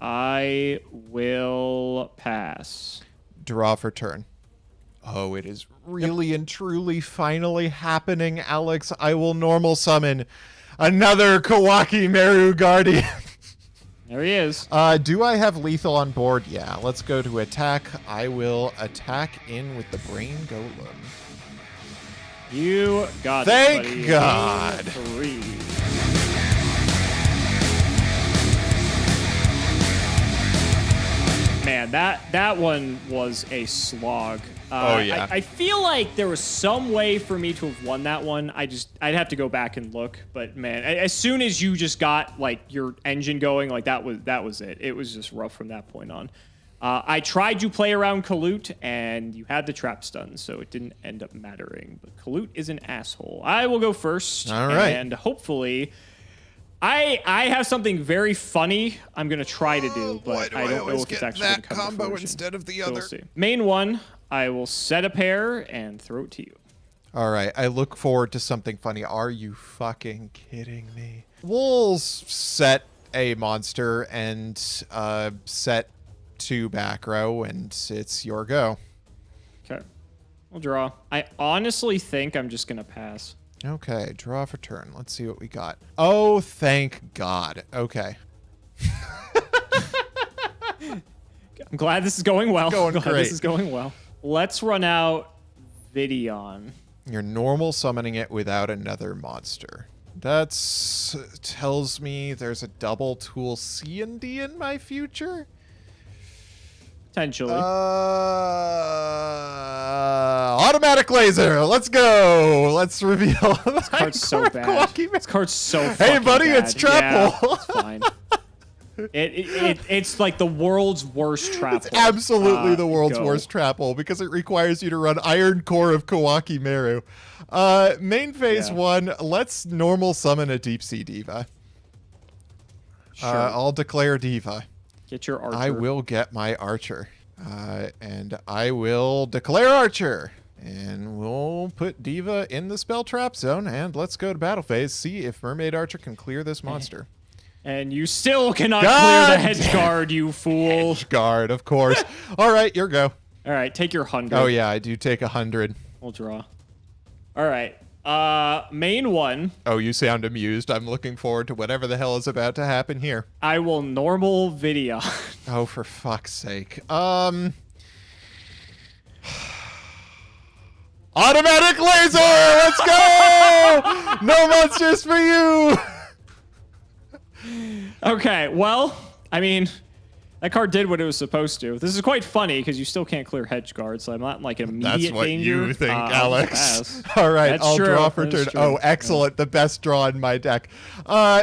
I will pass. Draw for turn. Oh, it is really and truly finally happening, Alex. I will normal summon another Kawaki Meru Guardian. There he is. Do I have lethal on board? Yeah, let's go to attack. I will attack in with the Brain Golem. You got it, Thank buddy. God. 3. Man, that one was a slog. Oh, yeah. I feel like there was some way for me to have won that one. I'd have to go back and look. But man, as soon as you just got like your engine going, like that was it. It was just rough from that point on. I tried to play around Caloot, and you had the trap stun, so it didn't end up mattering. But Caloot is an asshole. I will go first. All right. And hopefully, I have something very funny I'm going to try to do, but I don't know if it's actually going to come to combo fruition. instead of the So other. we'll see. Main one, I will set a pair and throw it to you. All right, I look forward to something funny. Are you fucking kidding me? We'll set a monster and set 2 back row, and it's your go. Okay. We'll draw. I honestly think I'm just going to pass. Okay, draw for turn. Let's see what we got. Oh, thank God. Okay. I'm glad this is going well. Going I'm glad great. This is going well. Let's run out Vidion. You're normal summoning it without another monster. That tells me there's a double Tool C&D in my future? Potentially. Automatic laser. Let's go. Let's reveal. This card's so bad. This card's so Hey, fucking buddy, bad. it's trap hole. It's fine. It's like the world's worst trap hole. Absolutely the world's go. worst trap hole because it requires you to run Iron Core of Kawaki Meru. Main phase 1, let's normal summon a Deep Sea Diva. Sure. I'll declare Diva. Get your Archer. I will get my Archer. And I will declare Archer. And we'll put Diva in the spell trap zone. And let's go to battle phase. See if Mermaid Archer can clear this monster. And you still cannot God clear the hedge guard, you fool. Hedge guard, of course. All right, your go. All right, take your 100. Oh, yeah, I do take 100. We'll draw. All right. Main one. Oh, you sound amused. I'm looking forward to whatever the hell is about to happen here. I will normal Vidion. Oh, for fuck's sake. Automatic laser! Let's go! No monsters for you! Okay, well, I mean, that card did what it was supposed to. This is quite funny because you still can't clear hedge guard, so I'm not in like an immediate That's what danger. you think, I'll Alex. pass. All right, That's I'll true. draw for That is turn. true. Oh, excellent. The best draw in my deck.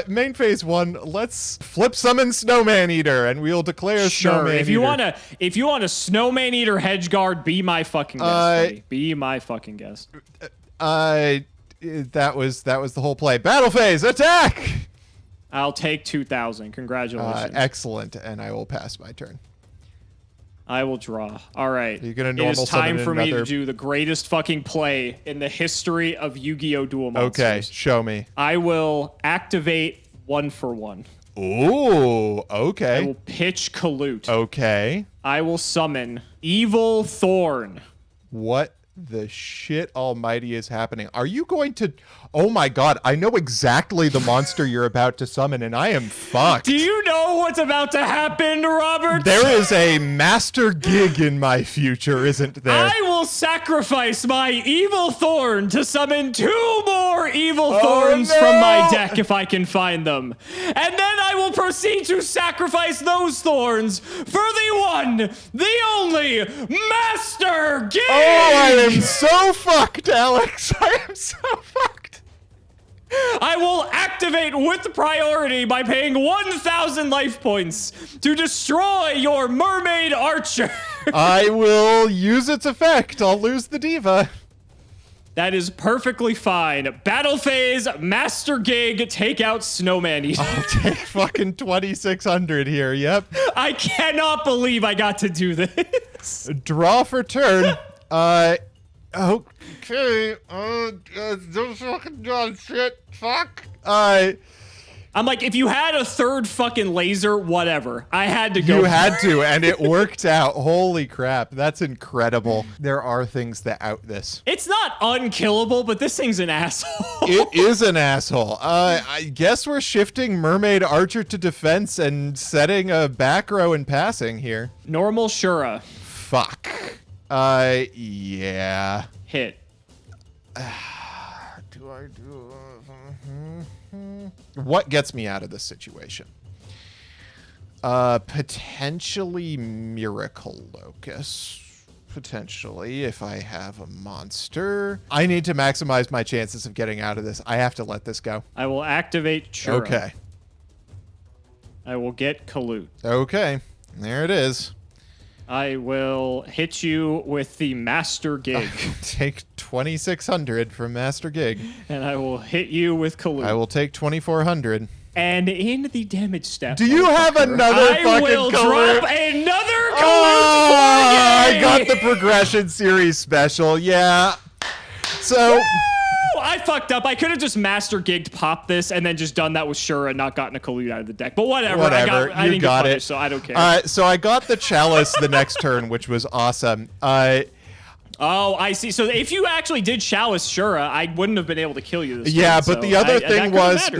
Main phase 1, let's flip summon Snowman Eater, and we'll declare Sure. Snowman If you Eater. want a Snowman Eater hedge guard, be my fucking guest. Buddy. Be my fucking guest. That was the whole play. Battle phase, attack! I'll take 2,000. Congratulations. Excellent, and I will pass my turn. I will draw. All right. You're gonna it normal is time summon for me another- to do the greatest fucking play in the history of Yu-Gi-Oh! Duel Monsters. Okay, show me. I will activate 1-for-1. Ooh, I okay. will pitch Caloot. Okay. I will summon Evil Thorn. What the shit almighty is happening? Are you going to... Oh my god, I know exactly the monster you're about to summon, and I am fucked. Do you know what's about to happen, Robert? There is a master gig in my future, isn't there? I will sacrifice my evil thorn to summon 2 more evil thorns from my deck if I can find them. And then I will proceed to sacrifice those thorns for the one, the only Master Gig! Oh, I am so fucked, Alex. I am so fucked. I will activate with priority by paying 1,000 life points to destroy your Mermaid Archer. I will use its effect. I'll lose the diva. That is perfectly fine. Battle phase, Master Gig, take out Snowman Eater. I'll take fucking 2,600 here. Yep. I cannot believe I got to do this. Draw for turn. Okay. Don't fucking done shit. Fuck. I'm like, if you had a 3rd fucking laser, whatever. I had to go. You had to, and it worked out. Holy crap. That's incredible. There are things that out this. It's not unkillable, but this thing's an asshole. It is an asshole. I guess we're shifting Mermaid Archer to defense and setting a back row and passing here. Normal Shura. Fuck. Yeah. Hit. Do I do... What gets me out of this situation? Potentially Miracle Locus. Potentially, if I have a monster. I need to maximize my chances of getting out of this. I have to let this go. I will activate Shura. Okay. I will get Kalut. Okay. There it is. I will hit you with the Master Gig. Take 2,600 from Master Gig. And I will hit you with Kalut. I will take 2,400. And in the damage step. Do you have another fucking I will Kalut? drop another Kalut Oh, for you! I got the Progression Series special. Yeah. So... Woo! I fucked up. I could have just Master Gigged pop this and then just done that with Shure and not gotten a Kalut out of the deck. But whatever. I didn't get punished, so I don't care. So I got the Chalice the next turn, which was awesome. Oh, I see. So if you actually did Chalice Shura, I wouldn't have been able to kill you this yeah, turn, but so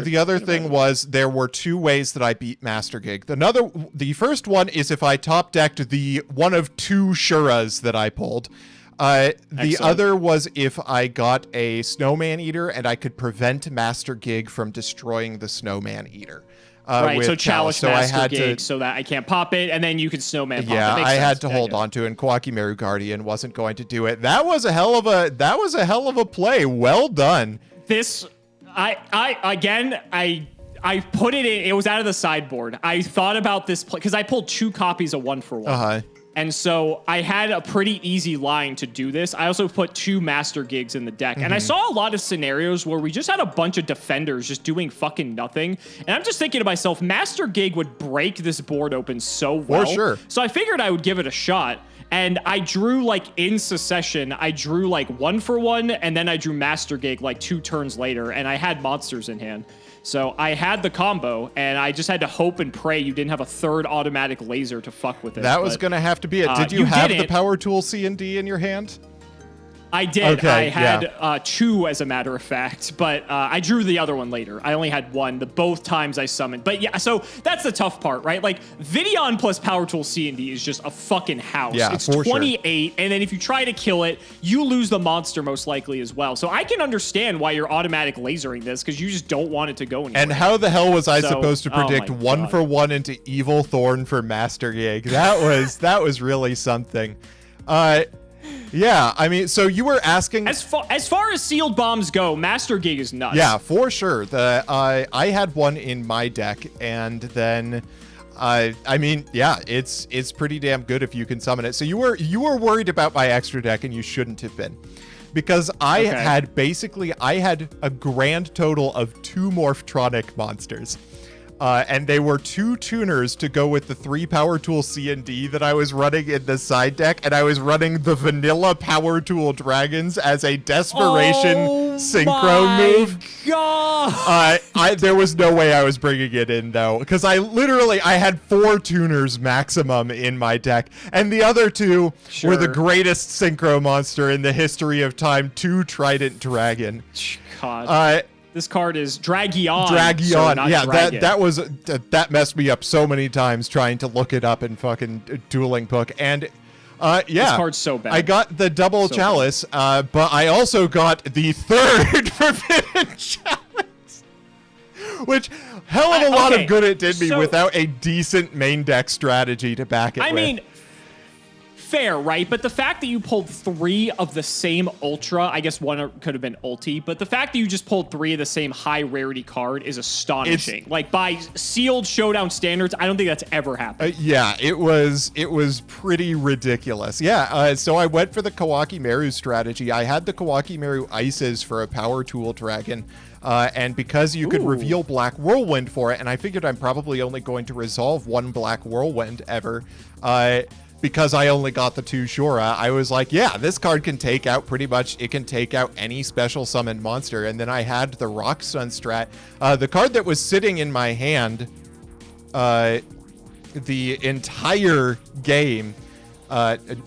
the other thing was there were 2 ways that I beat Master Gig. The first one is if I top decked the one of 2 Shuras that I pulled. The other was if I got a Snowman Eater and I could prevent Master Gig from destroying the Snowman Eater. Right, so Chalice so Master I had Gig to, so that I can't pop it, and then you can Snowman pop it. Yeah, I had to Yeah, hold on to it, and Kwakimeru Guardian wasn't going to do it. That was a hell of a play. Well done. This, I put it in, it was out of the sideboard. I thought about this play, because I pulled 2 copies of 1-for-1. Uh-huh. And so I had a pretty easy line to do this. I also put 2 Master Gigs in the deck. And I saw a lot of scenarios where we just had a bunch of defenders just doing fucking nothing. And I'm just thinking to myself, Master Gig would break this board open so well. For sure. So I figured I would give it a shot. And I drew, like, in succession, I drew, like, 1-for-1, and then I drew Master Gig, like, 2 turns later, and I had monsters in hand. So I had the combo, and I just had to hope and pray you didn't have a 3rd automatic laser to fuck with it. That was going to have to be it. Did you have the Power Tool C&D in your hand? I did. Okay, I had 2, as a matter of fact, but I drew the other one later. I only had 1 both times I summoned. But yeah, so that's the tough part, right? Like, Vidion plus Power Tool C&D is just a fucking house. Yeah, it's for 28, and then if you try to kill it, you lose the monster most likely as well. So I can understand why you're automatic lasering this, because you just don't want it to go anywhere. And how the hell was I So- supposed to predict oh my 1-for-1 into Evil Thorn for Master Gig? That was really something. Yeah, I mean, so you were asking... As far as sealed bombs go, Master Gig is nuts. Yeah, for sure. I had one in my deck, and then... I mean, yeah, it's pretty damn good if you can summon it. So you were worried about my extra deck, and you shouldn't have been. Because I had a grand total of 2 Morphtronic monsters. And they were 2 tuners to go with the 3 Power Tool C&D that I was running in the side deck, and I was running the vanilla Power Tool Dragons as a desperation synchro move. God. There was no way I was bringing it in though, because I had 4 tuners maximum in my deck, and the other 2 were the greatest synchro monster in the history of time, 2 Trident Dragon. God. This card is Dragion. Dragion. Yeah, Dragon. that messed me up so many times trying to look it up in fucking Dueling Book. And yeah, this card's so bad. I got the double chalice, but I also got the 3rd Forbidden Chalice, which hell of a lot of good it did me without a decent main deck strategy to back it with. I mean, fair, right? But the fact that you pulled 3 of the same Ultra, I guess one could have been Ulti, but the fact that you just pulled 3 of the same high rarity card is astonishing. Like, by sealed Showdown standards, I don't think that's ever happened. Yeah, it was pretty ridiculous. Yeah, so I went for the Kawaki Meru strategy. I had the Kawaki Meru Ices for a Power Tool Dragon, and because you could reveal Black Whirlwind for it, and I figured I'm probably only going to resolve 1 Black Whirlwind ever, because I only got the 2 Shura, I was like, yeah, this card can take out it can take out any special summon monster. And then I had the Rock Stun strat. The card that was sitting in my hand the entire game,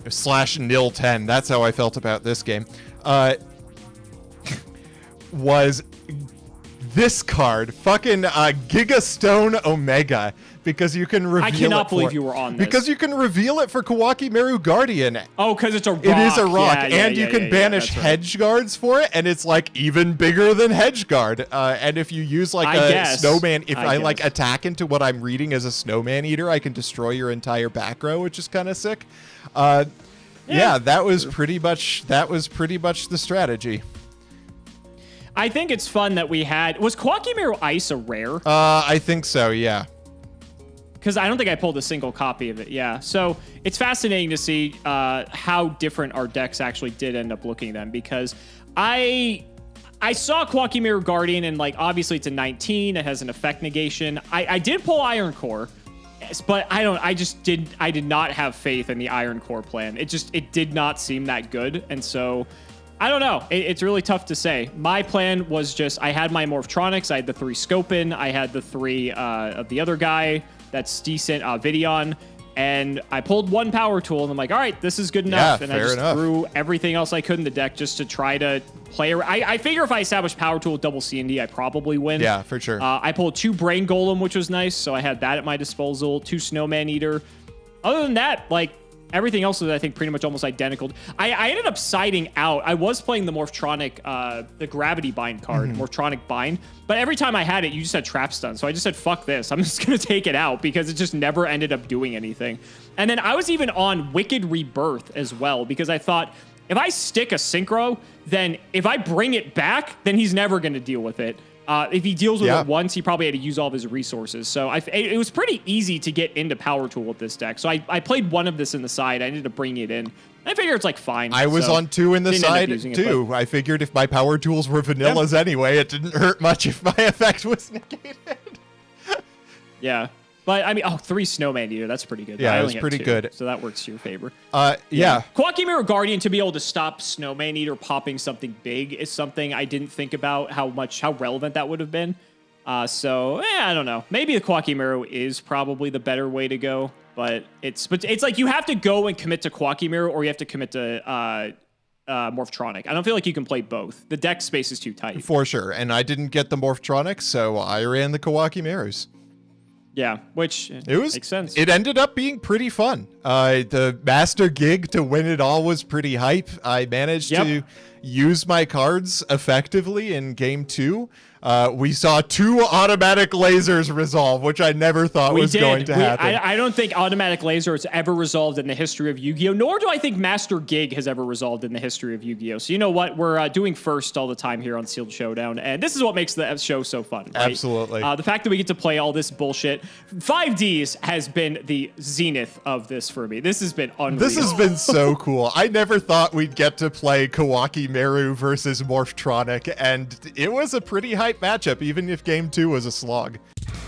slash nil 10, that's how I felt about this game, was this card, fucking Gigastone Omega, because you can reveal it. I cannot believe you were on this. Because you can reveal it for Kawaki Meru Guardian. Oh, because it's a rock. It is a rock, and you can banish right. Hedge guards for it, and it's like even bigger than Hedge guard. And if you use like snowman, if I like attack into what I'm reading as a snowman eater, I can destroy your entire back row, which is kind of sick. Yeah, that was pretty much the strategy. I think it's fun that we had... Was Kawaki Meru Ice a rare? I think so, yeah. Because I don't think I pulled a single copy of it, yeah. So it's fascinating to see how different our decks actually did end up looking then, because I saw Kawaki Meru Guardian, and like obviously it's a 19, it has an effect negation. I did pull Iron Core, but I did not have faith in the Iron Core plan. It did not seem that good, and so... I don't know. It's really tough to say. My plan was just, I had my Morphtronics, I had the 3 Scopin, I had the 3 of the other guy that's decent, Vidion, and I pulled 1 Power Tool, and I'm like, all right, this is good enough. Yeah, and I just threw everything else I could in the deck just to try to play. I figure if I establish Power Tool with double C&D, I probably win. Yeah, for sure. I pulled 2 Brain Golem, which was nice, so I had that at my disposal, 2 Snowman Eater. Other than that, like, everything else was, I think, pretty much almost identical. I ended up siding out. I was playing the Morphtronic, the Gravity Bind card, Morphtronic Bind, but every time I had it, you just had Trap Stun. So I just said, fuck this. I'm just going to take it out because it just never ended up doing anything. And then I was even on Wicked Rebirth as well, because I thought, if I stick a Synchro, then if I bring it back, then he's never going to deal with it. If he deals with it once, he probably had to use all of his resources. So it was pretty easy to get into Power Tool with this deck. So I played 1 of this in the side. I ended up bringing it in. I figure it's like fine. I was on 2 in the side too. I figured if my Power Tools were vanillas anyway, it didn't hurt much if my effect was negated. Yeah. But, I mean, 3 Snowman Eater, that's pretty good. Yeah, it was pretty good. So that works to your favor. Yeah. Kawaki Meru Guardian, to be able to stop Snowman Eater popping something big is something I didn't think about how relevant that would have been. So, I don't know. Maybe the Kawaki Meru is probably the better way to go. But it's like you have to go and commit to Kawaki Meru, or you have to commit to Morphtronic. I don't feel like you can play both. The deck space is too tight. For sure. And I didn't get the Morphtronics, so I ran the Kawaki Merus. Yeah, which makes sense. It ended up being pretty fun. The master gig to win it all was pretty hype. I managed to use my cards effectively in game 2. We saw 2 automatic lasers resolve, which I never thought was going to happen. I don't think automatic laser has ever resolved in the history of Yu-Gi-Oh! Nor do I think Master Gig has ever resolved in the history of Yu-Gi-Oh! So you know what? We're doing first all the time here on Sealed Showdown, and this is what makes the show so fun, right? Absolutely. The fact that we get to play all this bullshit. 5Ds has been the zenith of this for me. This has been unreal. This has been so cool. I never thought we'd get to play Kawaki Meru versus Morphtronic, and it was a pretty hype matchup, even if game 2 was a slog.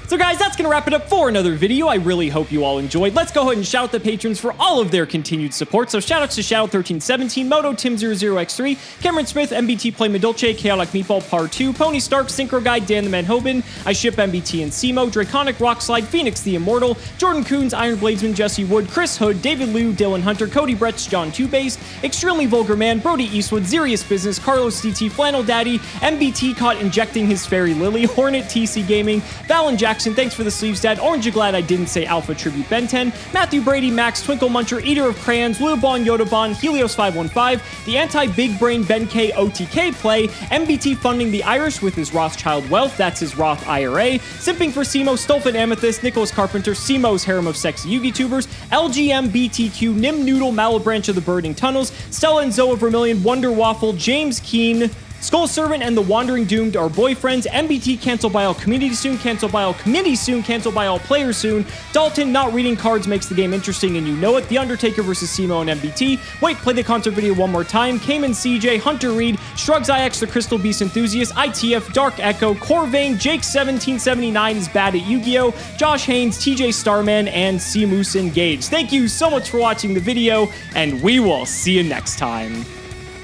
So guys, that's going to wrap it up for another video. I really hope you all enjoyed. Let's go ahead and shout out the patrons for all of their continued support. So shoutouts to Shadow1317, Moto, Tim00x3, Cameron Smith, MBT Play Medolce, Chaotic Meatball Par 2, Pony Stark, Synchro Guy, Dan the Man Hoban, I Ship MBT and Simo, Draconic Rockslide, Phoenix the Immortal, Jordan Coons, Iron Bladesman, Jesse Wood, Chris Hood, David Liu, Dylan Hunter, Cody Bretz, John Two-Base, Extremely Vulgar Man, Brody Eastwood, Zerius Business, Carlos DT, Flannel Daddy, MBT caught injecting his Fairy Lily, Hornet TC Gaming, Valen Jackson, thanks for the sleeves, Dad, Orange, you glad I didn't say Alpha Tribute Ben 10, Matthew Brady, Max, Twinkle Muncher, Eater of Crayons, Lulabon, Yodabon, Helios 515, the Anti-Big Brain Ben K OTK Play, MBT funding the Irish with his Rothschild Wealth, that's his Roth IRA, Simping for Simo, Stolfin Amethyst, Nicholas Carpenter, Simo's Harem of Sexy YouTubers, LGM BTQ, Nim Noodle, Malabranch of the Burning Tunnels, Stella and Zoa Vermilion, Wonder Waffle, James Keen, Skull Servant and the Wandering Doomed are boyfriends. MBT cancel by all community soon, cancel by all committee soon, cancel by all players soon. Dalton, not reading cards makes the game interesting and you know it. The Undertaker versus Simo and MBT. Wait, play the concert video one more time. Cayman CJ, Hunter Reed, Shrugs IX, the Crystal Beast Enthusiast, ITF, Dark Echo, Corvain, Jake1779 is bad at Yu-Gi-Oh!, Josh Haynes, TJ Starman, and Seamoose Engage. Thank you so much for watching the video, and we will see you next time.